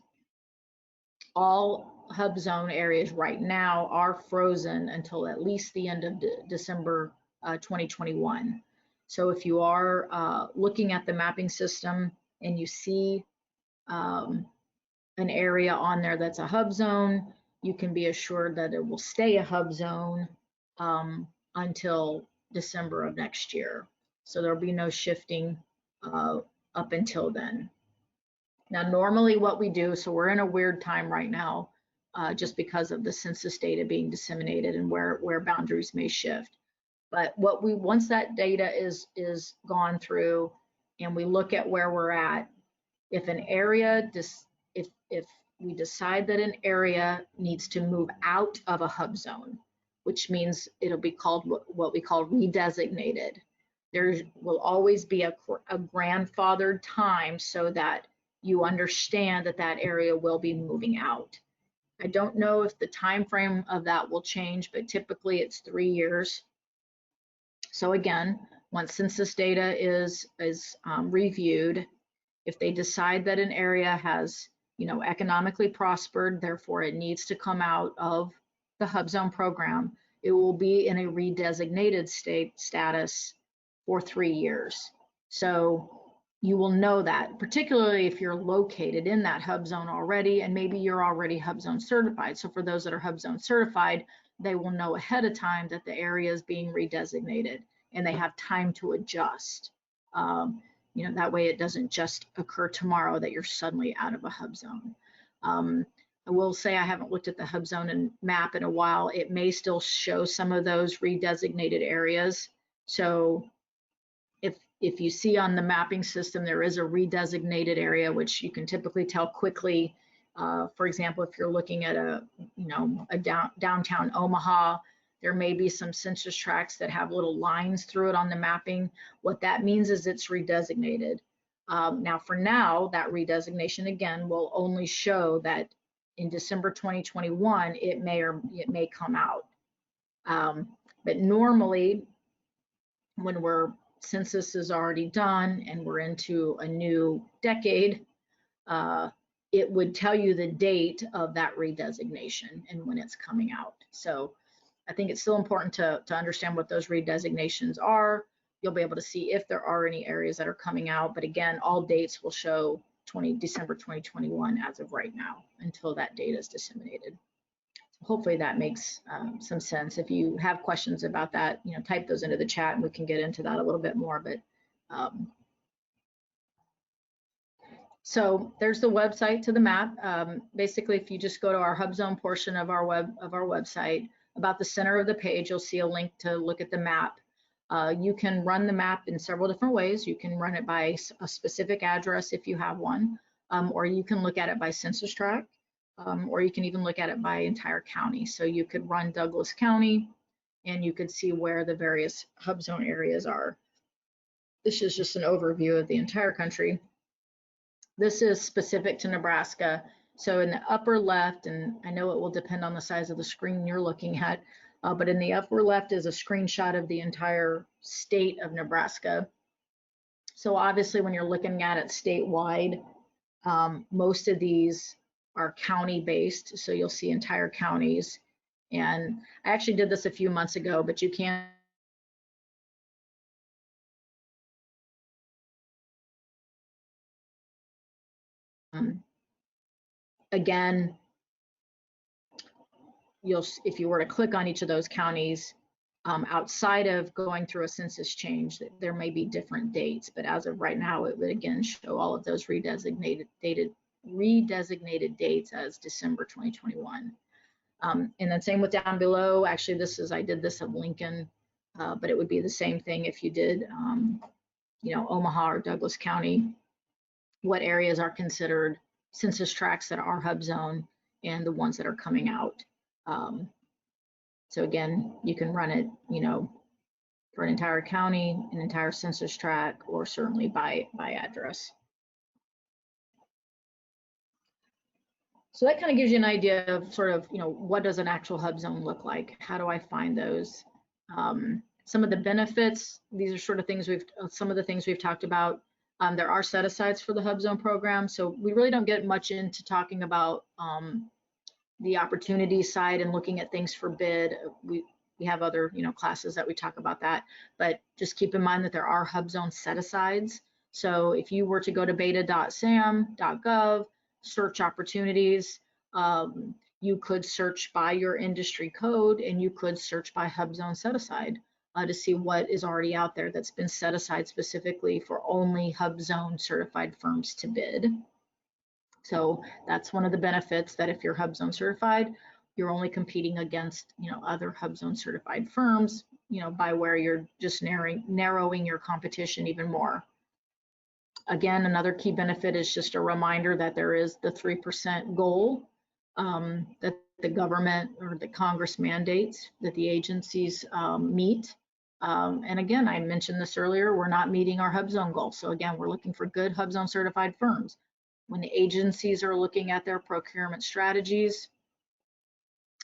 all HUBZone areas right now are frozen until at least the end of December 2021. So if you are looking at the mapping system and you see an area on there that's a HUBZone, you can be assured that it will stay a HUBZone until December of next year. So there'll be no shifting up until then. Now, normally what we do, so we're in a weird time right now, just because of the census data being disseminated and where boundaries may shift. But what we, once that data is gone through and we look at where we're at, if an area, if we decide that an area needs to move out of a HUBZone, which means it'll be called what we call redesignated. There will always be a grandfathered time so that you understand that that area will be moving out. I don't know if the time frame of that will change, but typically it's 3 years. So again, once census data is reviewed, if they decide that an area has, economically prospered, therefore it needs to come out of the HUBZone program, it will be in a redesignated status for 3 years. So you will know that, particularly if you're located in that HUBZone already, and maybe you're already HUBZone certified. So for those that are HUBZone certified, they will know ahead of time that the area is being redesignated and they have time to adjust. That way it doesn't just occur tomorrow that you're suddenly out of a HUBZone. I will say I haven't looked at the HUBZone map in a while. It may still show some of those redesignated areas. So if you see on the mapping system, there is a redesignated area, which you can typically tell quickly. For example, if you're looking at a downtown Omaha, there may be some census tracts that have little lines through it on the mapping. What that means is it's redesignated. Now, for now, that redesignation again will only show that in December 2021, it may come out. But normally, when census is already done and we're into a new decade, it would tell you the date of that redesignation and when it's coming out. So I think it's still important to understand what those redesignations are. You'll be able to see if there are any areas that are coming out, but again, all dates will show December 2021 as of right now until that data is disseminated. Hopefully that makes some sense. If you have questions about that, type those into the chat and we can get into that a little bit more. But so there's the website to the map. Basically, if you just go to our HUBZone portion of our website, about the center of the page, you'll see a link to look at the map. You can run the map in several different ways. You can run it by a specific address if you have one, or you can look at it by census tract. Or you can even look at it by entire county. So you could run Douglas County and you could see where the various HUBZone areas are. This is just an overview of the entire country. This is specific to Nebraska. So in the upper left, and I know it will depend on the size of the screen you're looking at, but in the upper left is a screenshot of the entire state of Nebraska. So obviously when you're looking at it statewide, most of these are county based, so you'll see entire counties. And I actually did this a few months ago, but you can again, if you were to click on each of those counties, outside of going through a census change, there may be different dates, but as of right now, it would again show all of those redesignated dates as December 2021. And then same with down below. Actually, I did this of Lincoln, but it would be the same thing if you did, Omaha or Douglas County. What areas are considered census tracts that are HUBZone and the ones that are coming out. So again, you can run it, for an entire county, an entire census tract, or certainly by address. So that kind of gives you an idea of sort of, what does an actual hub zone look like? How do I find those? Some of the benefits, these are sort of things some of the things we've talked about. There are set asides for the hub zone program. So we really don't get much into talking about the opportunity side and looking at things for bid. We have other, classes that we talk about that, but just keep in mind that there are HUBZone set-asides. So if you were to go to beta.sam.gov, search opportunities, you could search by your industry code, and you could search by HUBZone set-aside to see what is already out there that's been set aside specifically for only HUBZone certified firms to bid. So that's one of the benefits, that if you're HUBZone certified, you're only competing against, other HUBZone certified firms, by where you're just narrowing your competition even more. Again, another key benefit is just a reminder that there is the 3% goal that the government or the Congress mandates that the agencies meet. And again, I mentioned this earlier, we're not meeting our HUBZone goal. So again, we're looking for good HUBZone certified firms. When the agencies are looking at their procurement strategies,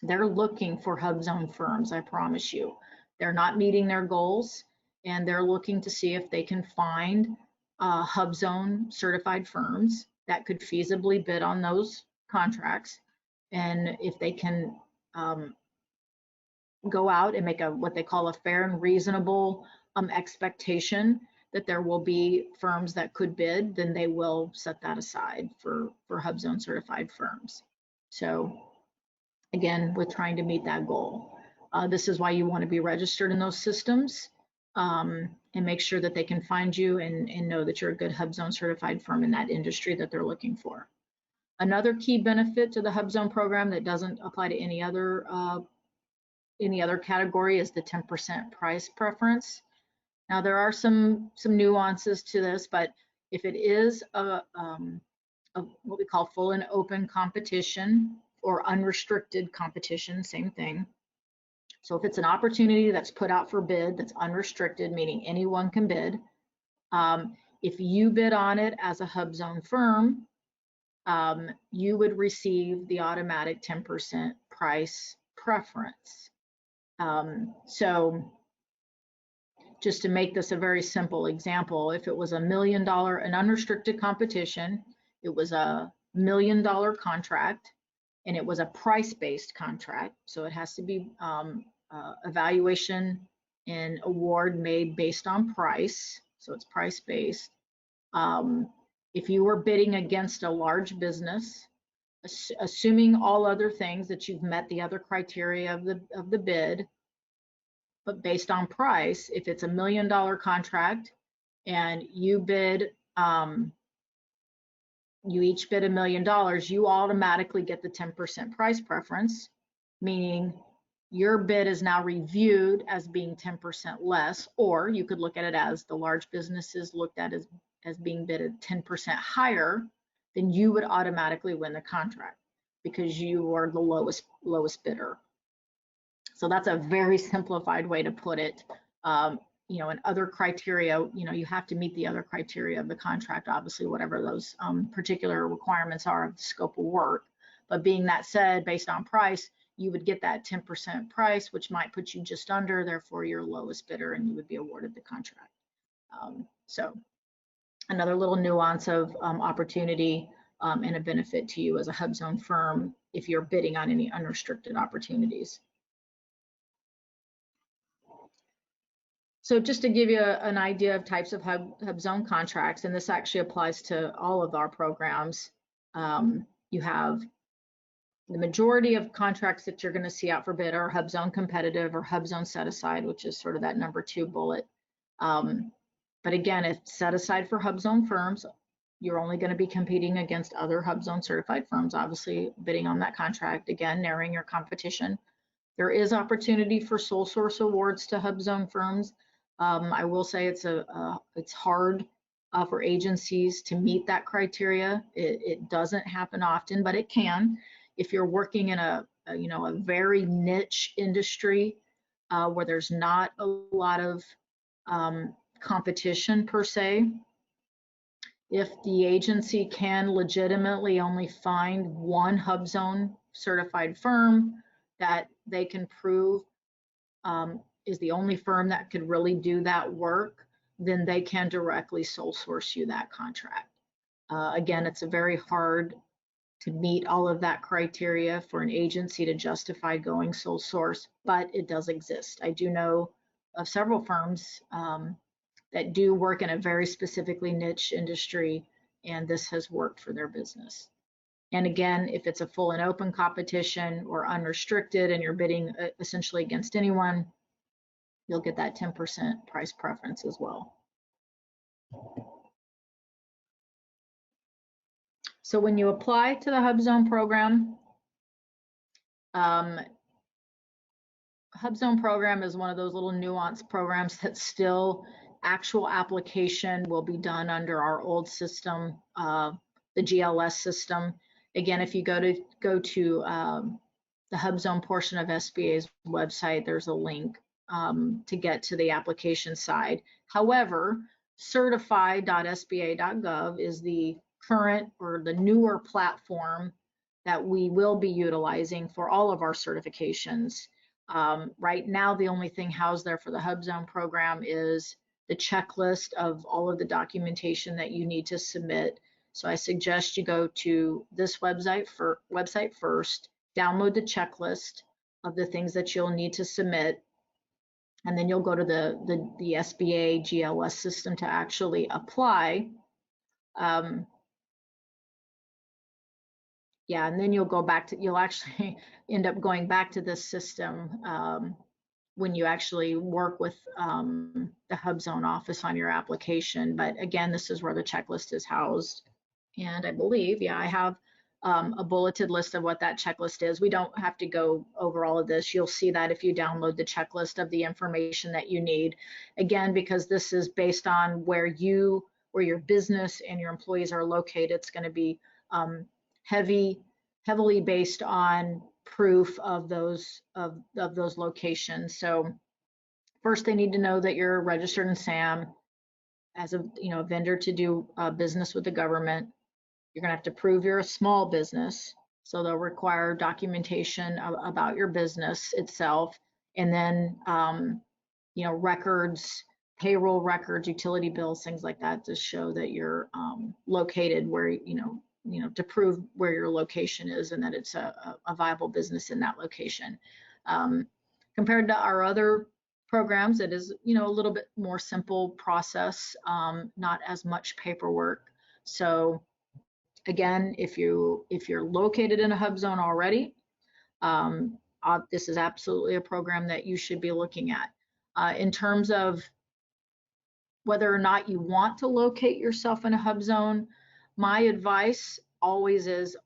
they're looking for HUBZone firms, I promise you. They're not meeting their goals, and they're looking to see if they can find HUBZone certified firms that could feasibly bid on those contracts. And if they can go out and make what they call a fair and reasonable expectation that there will be firms that could bid, then they will set that aside for HUBZone certified firms. So again, with trying to meet that goal. This is why you want to be registered in those systems and make sure that they can find you and know that you're a good HUBZone certified firm in that industry that they're looking for. Another key benefit to the HUBZone program that doesn't apply to any other category is the 10% price preference. Now there are some nuances to this, but if it is a what we call full and open competition or unrestricted competition, same thing. So if it's an opportunity that's put out for bid, that's unrestricted, meaning anyone can bid, if you bid on it as a HUBZone firm, you would receive the automatic 10% price preference. So just to make this a very simple example, if it was $1 million, an unrestricted competition, it was a $1 million contract, and it was a price-based contract, so it has to be evaluation and award made based on price, so it's price-based. If you were bidding against a large business, assuming all other things, that you've met the other criteria of the bid, but based on price, if it's $1 million contract and you bid, you each bid $1 million, you automatically get the 10% price preference, meaning your bid is now reviewed as being 10% less, or you could look at it as the large businesses looked at as being bid at 10% higher, then you would automatically win the contract because you are the lowest bidder. So that's a very simplified way to put it. And other criteria, you have to meet the other criteria of the contract, obviously, whatever those particular requirements are of the scope of work. But being that said, based on price, you would get that 10% price, which might put you just under, therefore you're lowest bidder, and you would be awarded the contract. So another little nuance of opportunity and a benefit to you as a HUBZone firm if you're bidding on any unrestricted opportunities. So just to give you an idea of types of HUBZone contracts, and this actually applies to all of our programs, you have the majority of contracts that you're going to see out for bid are HUBZone competitive or HUBZone set aside, which is sort of that number 2 bullet. But again, if set aside for HUBZone firms, you're only going to be competing against other HUBZone certified firms, obviously bidding on that contract, again, narrowing your competition. There is opportunity for sole source awards to HUBZone firms. I will say it's hard for agencies to meet that criteria. It doesn't happen often, but it can. If you're working in a very niche industry where there's not a lot of competition per se, If the agency can legitimately only find one HUBZone certified firm that they can prove is the only firm that could really do that work, then they can directly sole source you that contract. Again, it's a very hard to meet all of that criteria for an agency to justify going sole source, but it does exist. I do know of several firms that do work in a very specifically niche industry, and this has worked for their business. And again, if it's a full and open competition or unrestricted and you're bidding essentially against anyone, you'll get that 10% price preference as well. So when you apply to the HUBZone program, HUBZone program is one of those little nuanced programs that still actual application will be done under our old system, the GLS system. Again, if you go to the HUBZone portion of SBA's website, there's a link to get to the application side. However, certify.sba.gov is the current or the newer platform that we will be utilizing for all of our certifications. Right now, the only thing housed there for the HUBZone program is the checklist of all of the documentation that you need to submit. So I suggest you go to this website first, download the checklist of the things that you'll need to submit, and then you'll go to the SBA GLS system to actually apply. Yeah, and then you'll actually end up going back to this system when you actually work with the HUBZone office on your application. But again, this is where the checklist is housed. And I believe, yeah, I have a bulleted list of what that checklist is. We don't have to go over all of this. You'll see that if you download the checklist of the information that you need. Again, because this is based on where your business and your employees are located, it's going to be heavily based on proof of those locations. So first, they need to know that you're registered in SAM as a vendor to do business with the government. You're going to have to prove you're a small business, so they'll require documentation about your business itself, and then records, payroll records, utility bills, things like that to show that you're located where to prove where your location is and that it's a viable business in that location. Compared to our other programs, it is a little bit more simple process, not as much paperwork. So again, if you're located in a HUBZone already, this is absolutely a program that you should be looking at. In terms of whether or not you want to locate yourself in a HUBZone, my advice always is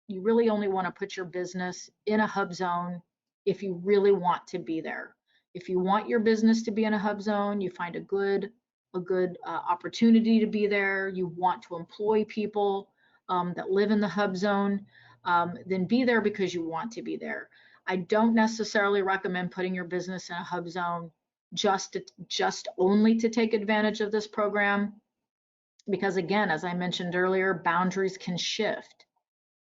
you really only want to put your business in a HUBZone if you really want to be there. If you want your business to be in a HUBZone, you find a good opportunity to be there, you want to employ people that live in the HUBZone, then be there because you want to be there. I don't necessarily recommend putting your business in a HUBZone just only to take advantage of this program, because again, as I mentioned earlier, boundaries can shift,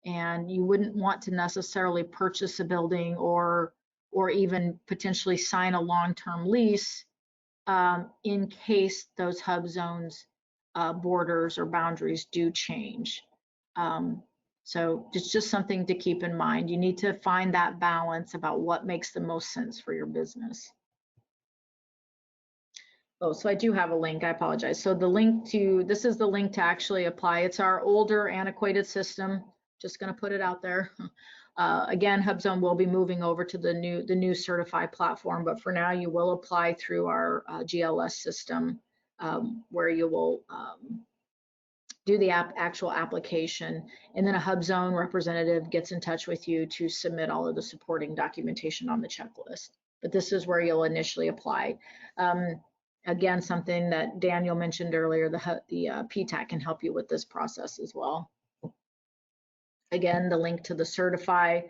and you wouldn't want to necessarily purchase a building or even potentially sign a long-term lease in case those HUBZones borders or boundaries do change. So it's just something to keep in mind. You need to find that balance about what makes the most sense for your business. Oh, so I do have a link, I apologize. So this is the link to actually apply. It's our older antiquated system. Just gonna put it out there. Again, HUBZone will be moving over to the new certified platform, but for now you will apply through our GLS system, where you will do the actual application, and then a HUBZone representative gets in touch with you to submit all of the supporting documentation on the checklist. But this is where you'll initially apply. Again, something that Daniel mentioned earlier, the PTAC can help you with this process as well. Again, the link to the Certify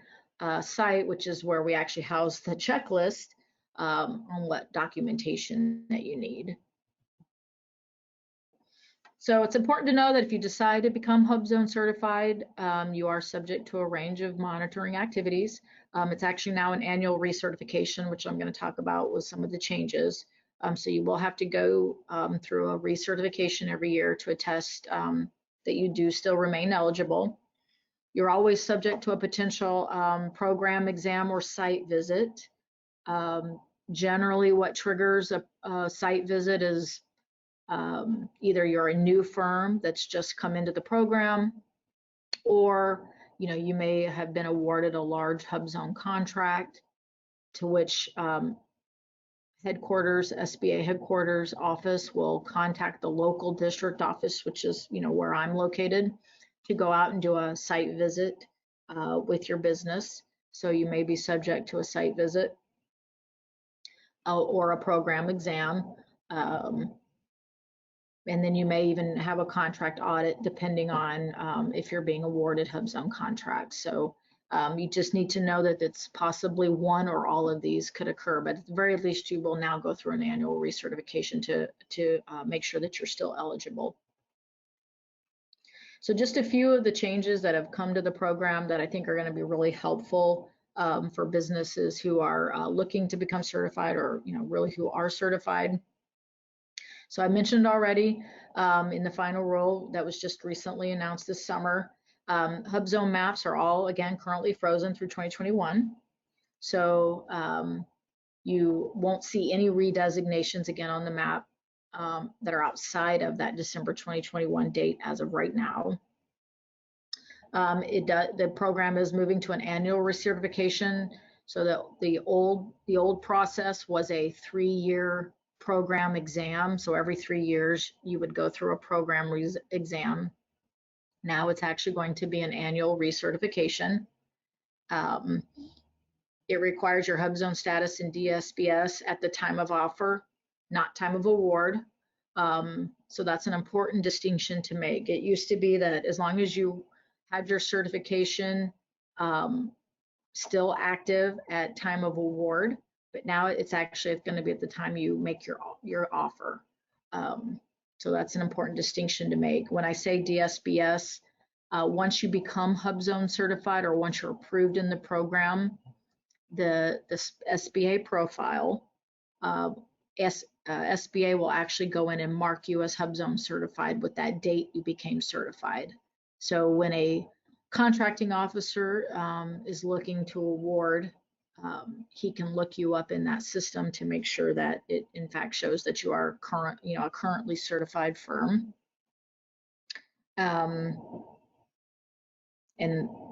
site, which is where we actually house the checklist on what documentation that you need. So it's important to know that if you decide to become HUBZone certified, you are subject to a range of monitoring activities. It's actually now an annual recertification, which I'm going to talk about with some of the changes. So you will have to go through a recertification every year to attest that you do still remain eligible. You're always subject to a potential program exam or site visit. Generally, what triggers a site visit is either you're a new firm that's just come into the program, or you may have been awarded a large HUBZone contract to which headquarters, SBA headquarters office will contact the local district office, which is where I'm located, to go out and do a site visit with your business. So you may be subject to a site visit or a program exam. And then you may even have a contract audit depending on if you're being awarded HUBZone contracts. So you just need to know that it's possibly one or all of these could occur, but at the very least you will now go through an annual recertification to make sure that you're still eligible. So just a few of the changes that have come to the program that I think are going to be really helpful for businesses who are looking to become certified, or really who are certified. So I mentioned already in the final rule that was just recently announced this summer, HUBZone maps are all, again, currently frozen through 2021. So you won't see any redesignations again on the map that are outside of that December 2021 date as of right now. The program is moving to an annual recertification, so that the old process was a 3-year program exam. So every 3 years you would go through a program exam. Now it's actually going to be an annual recertification. It requires your HUBZone status in DSBS at the time of offer, not time of award. So that's an important distinction to make. It used to be that as long as you had your certification still active at time of award, but now it's going to be at the time you make your offer. So that's an important distinction to make. When I say DSBS, once you become HUBZone certified, or once you're approved in the program, the SBA profile, SBA will actually go in and mark you as HUBZone certified with that date you became certified. So when a contracting officer is looking to award, he can look you up in that system to make sure that it in fact shows that you are a currently certified firm. And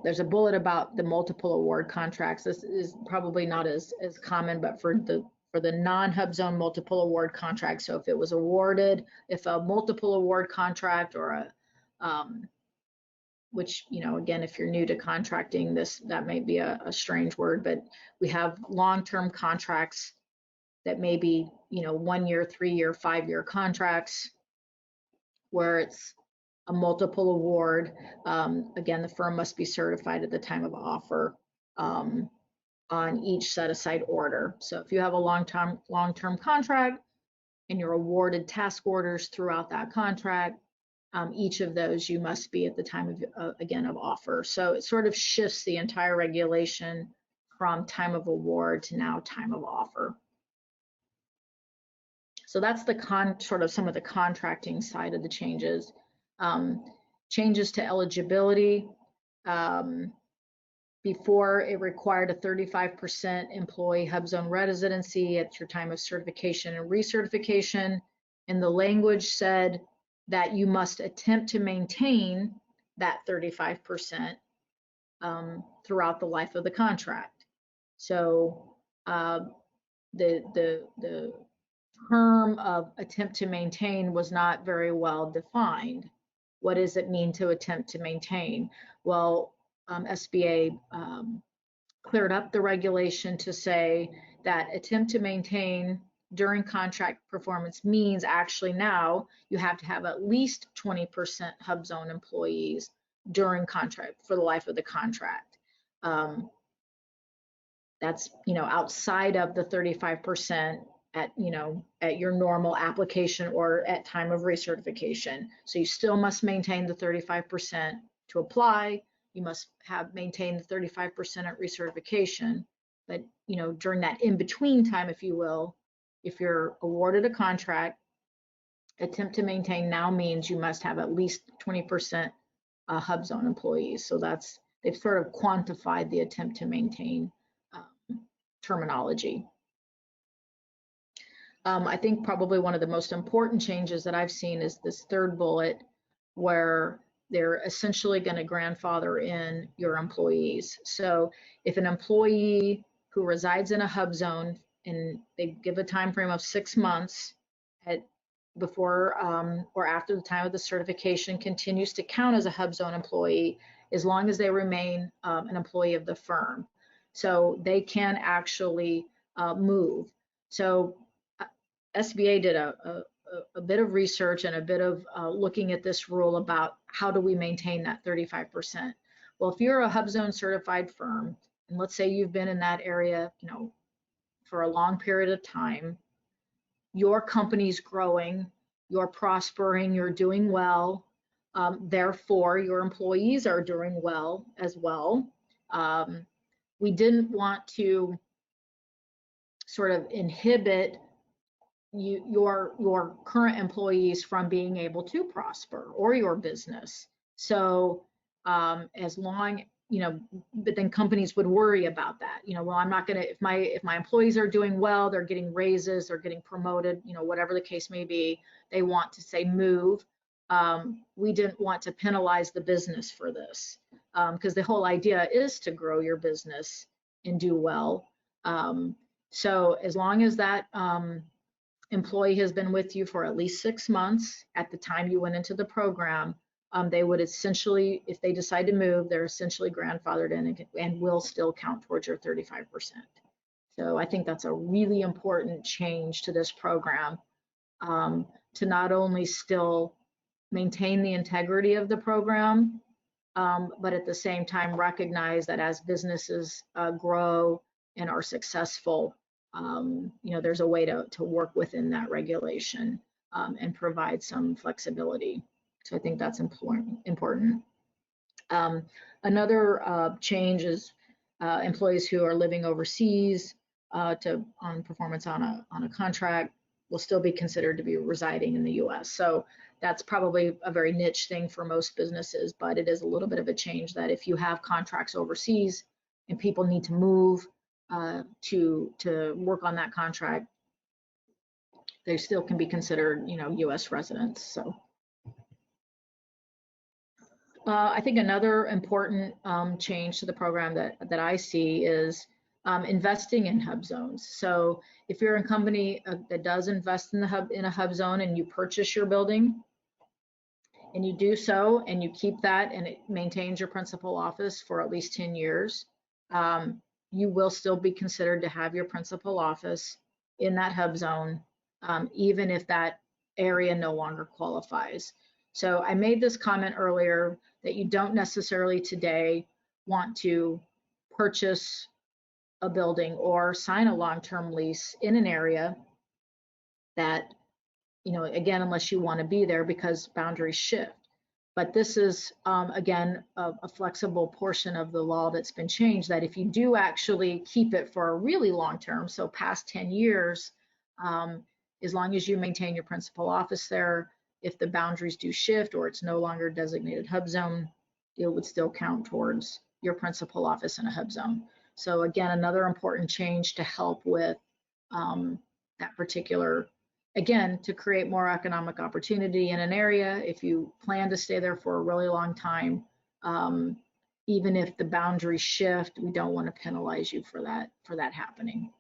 there's a bullet about the multiple award contracts. This is probably not as common, but for the non-HUBZone multiple award contract. So if it was awarded, if a multiple award contract, or a which, again, if you're new to contracting, that may be a strange word, but we have long-term contracts that may be 1 year, 3 year, 5 year contracts where it's a multiple award. Again, the firm must be certified at the time of offer on each set-aside order. So if you have a long-term contract and you're awarded task orders throughout that contract, each of those you must be at the time of, again, of offer. So it sort of shifts the entire regulation from time of award to now time of offer. So that's the sort of some of the contracting side of the changes. Changes to eligibility. Before, it required a 35% employee HUBZone residency at your time of certification and recertification, and the language said that you must attempt to maintain that 35% throughout the life of the contract. So the term of attempt to maintain was not very well defined. What does it mean to attempt to maintain? Well, SBA cleared up the regulation to say that attempt to maintain during contract performance means actually now you have to have at least 20% HUBZone employees during contract for the life of the contract. That's outside of the 35% at, at your normal application or at time of recertification. So you still must maintain the 35% to apply. You must have maintained the 35% at recertification. But, during that in-between time, if you will, if you're awarded a contract, attempt to maintain now means you must have at least 20% HUBZone employees. So they've sort of quantified the attempt to maintain terminology. I think probably one of the most important changes that I've seen is this third bullet, where they're essentially going to grandfather in your employees. So if an employee who resides in a HUBZone, and they give a time frame of 6 months before or after the time of the certification, continues to count as a HUBZone employee as long as they remain an employee of the firm. So they can actually move. So SBA did a bit of research and a bit of looking at this rule about how do we maintain that 35%. Well, if you're a HUBZone certified firm, and let's say you've been in that area, for a long period of time, your company's growing, you're prospering, you're doing well, therefore your employees are doing well as well. We didn't want to sort of inhibit your current employees from being able to prosper, or your business. So as long, but then companies would worry about that. Well, I'm not gonna, if my employees are doing well, they're getting raises, they're getting promoted, whatever the case may be, they want to say move. We didn't want to penalize the business for this, because the whole idea is to grow your business and do well. So as long as that employee has been with you for at least 6 months at the time you went into the program, they would essentially, if they decide to move, they're essentially grandfathered in and will still count towards your 35%. So I think that's a really important change to this program, to not only still maintain the integrity of the program, but at the same time recognize that as businesses grow and are successful, there's a way to work within that regulation and provide some flexibility. So I think that's important. Another change is employees who are living overseas on performance on a contract will still be considered to be residing in the U.S. So that's probably a very niche thing for most businesses, but it is a little bit of a change that if you have contracts overseas and people need to move to work on that contract, they still can be considered, U.S. residents. So I think another important change to the program that I see is investing in HUBZones. So if you're a company that does invest in a HUBZone and you purchase your building, and you do so and you keep that and it maintains your principal office for at least 10 years, you will still be considered to have your principal office in that HUBZone, even if that area no longer qualifies. So I made this comment earlier that you don't necessarily today want to purchase a building or sign a long-term lease in an area that, again, unless you want to be there because boundaries shift. But this is, again, a flexible portion of the law that's been changed, that if you do actually keep it for a really long term, so past 10 years, as long as you maintain your principal office there, if the boundaries do shift or it's no longer designated HUBZone, it would still count towards your principal office in a HUBZone. So again, another important change to help with that particular, again, to create more economic opportunity in an area. If you plan to stay there for a really long time, even if the boundaries shift, we don't want to penalize you for that happening.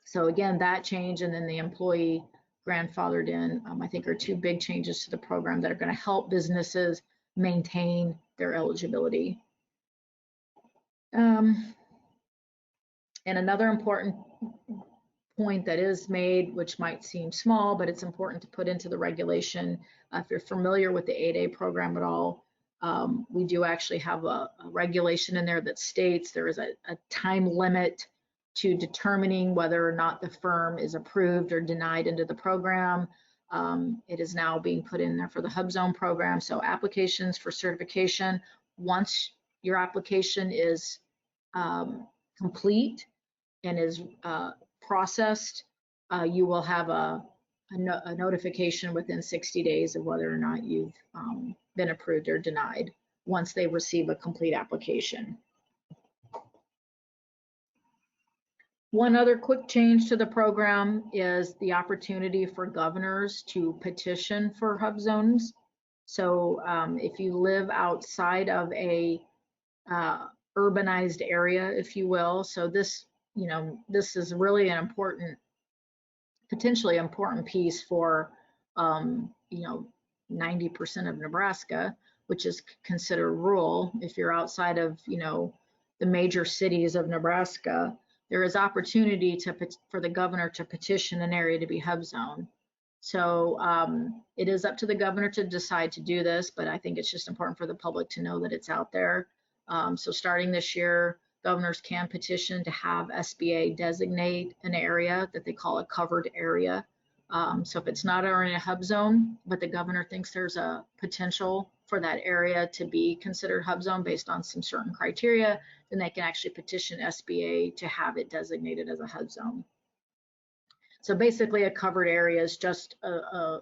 So again, that change, and then the employee grandfathered in, I think are two big changes to the program that are going to help businesses maintain their eligibility. And another important point that is made, which might seem small, but it's important to put into the regulation. If you're familiar with the 8A program at all, we do actually have a regulation in there that states there is a time limit to determining whether or not the firm is approved or denied into the program. It is now being put in there for the HUBZone program. So applications for certification, once your application is complete and is processed, you will have a notification within 60 days of whether or not you've been approved or denied once they receive a complete application. One other quick change to the program is the opportunity for governors to petition for HUBZones. So if you live outside of a urbanized area, if you will, so this, this is really an important, potentially important piece for, 90% of Nebraska, which is considered rural. If you're outside of, the major cities of Nebraska, there is opportunity for the governor to petition an area to be HUBZone. So it is up to the governor to decide to do this, but I think it's just important for the public to know that it's out there. So starting this year, governors can petition to have SBA designate an area that they call a covered area. So if it's not already a HUBZone, but the governor thinks there's a potential for that area to be considered HUBZone based on some certain criteria, then they can actually petition SBA to have it designated as a HUBZone. So basically a covered area is just a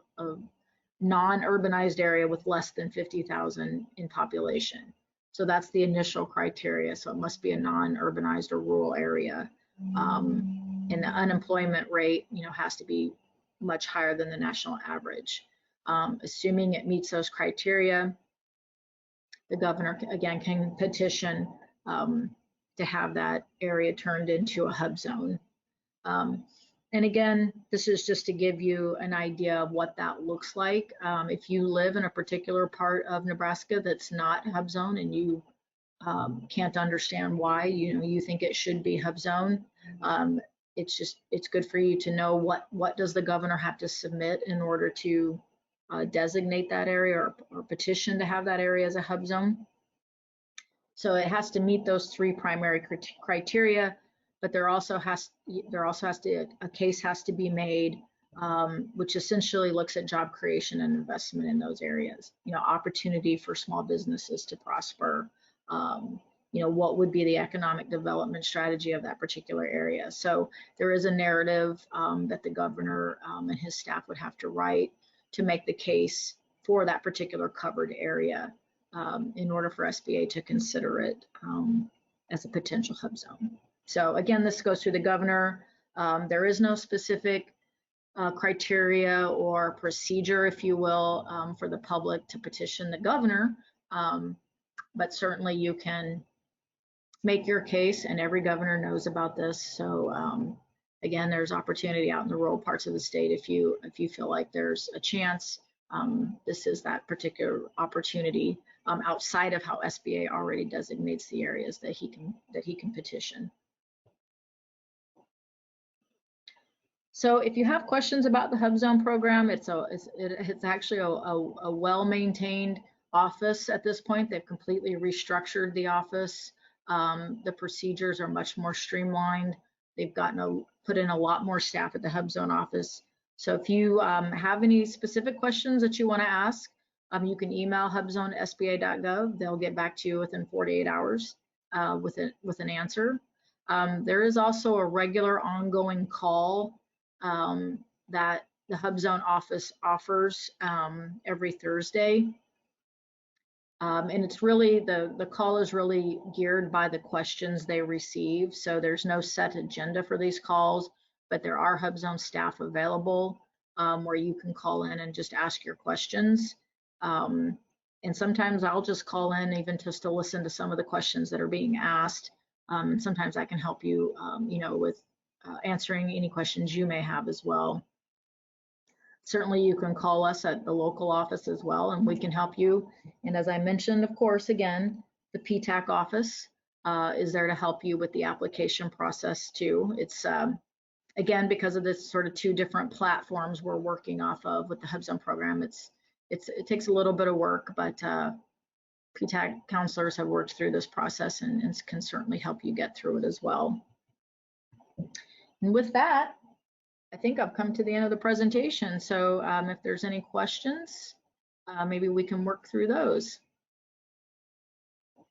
non-urbanized area with less than 50,000 in population. So that's the initial criteria. So it must be a non-urbanized or rural area. And the unemployment rate, has to be much higher than the national average. Assuming it meets those criteria, the governor, again, can petition to have that area turned into a HUBZone. And again, this is just to give you an idea of what that looks like. If you live in a particular part of Nebraska that's not HUBZone and you can't understand why, you think it should be HUBZone, it's good for you to know what does the governor have to submit in order to designate that area or petition to have that area as a HUBZone. So it has to meet those three primary criteria, but there also has to a case has to be made, which essentially looks at job creation and investment in those areas. Opportunity for small businesses to prosper. What would be the economic development strategy of that particular area? So there is a narrative that the governor and his staff would have to write to make the case for that particular covered area in order for SBA to consider it as a potential HUBZone. So again, this goes through the governor. There is no specific criteria or procedure, if you will, for the public to petition the governor, but certainly you can make your case, and every governor knows about this. So again, there's opportunity out in the rural parts of the state. If you feel like there's a chance, this is that particular opportunity outside of how SBA already designates the areas that he can petition. So if you have questions about the HUBZone program, it's actually a well-maintained office at this point. They've completely restructured the office. The procedures are much more streamlined. They've put in a lot more staff at the HUBZone office. So if you have any specific questions that you want to ask, you can email hubzone@sba.gov. They'll get back to you within 48 hours with an answer. There is also a regular ongoing call that the HUBZone office offers every Thursday. And it's really, the call is really geared by the questions they receive. So there's no set agenda for these calls, but there are HUBZone staff available where you can call in and just ask your questions. And sometimes I'll just call in even just to listen to some of the questions that are being asked. Sometimes I can help you, with answering any questions you may have as well. Certainly you can call us at the local office as well, and we can help you. And as I mentioned, of course, again, the PTAC office is there to help you with the application process too. It's, again, because of this sort of two different platforms we're working off of with the HUBZone program, it takes a little bit of work, but PTAC counselors have worked through this process and can certainly help you get through it as well. And with that, I think I've come to the end of the presentation. So if there's any questions, maybe we can work through those.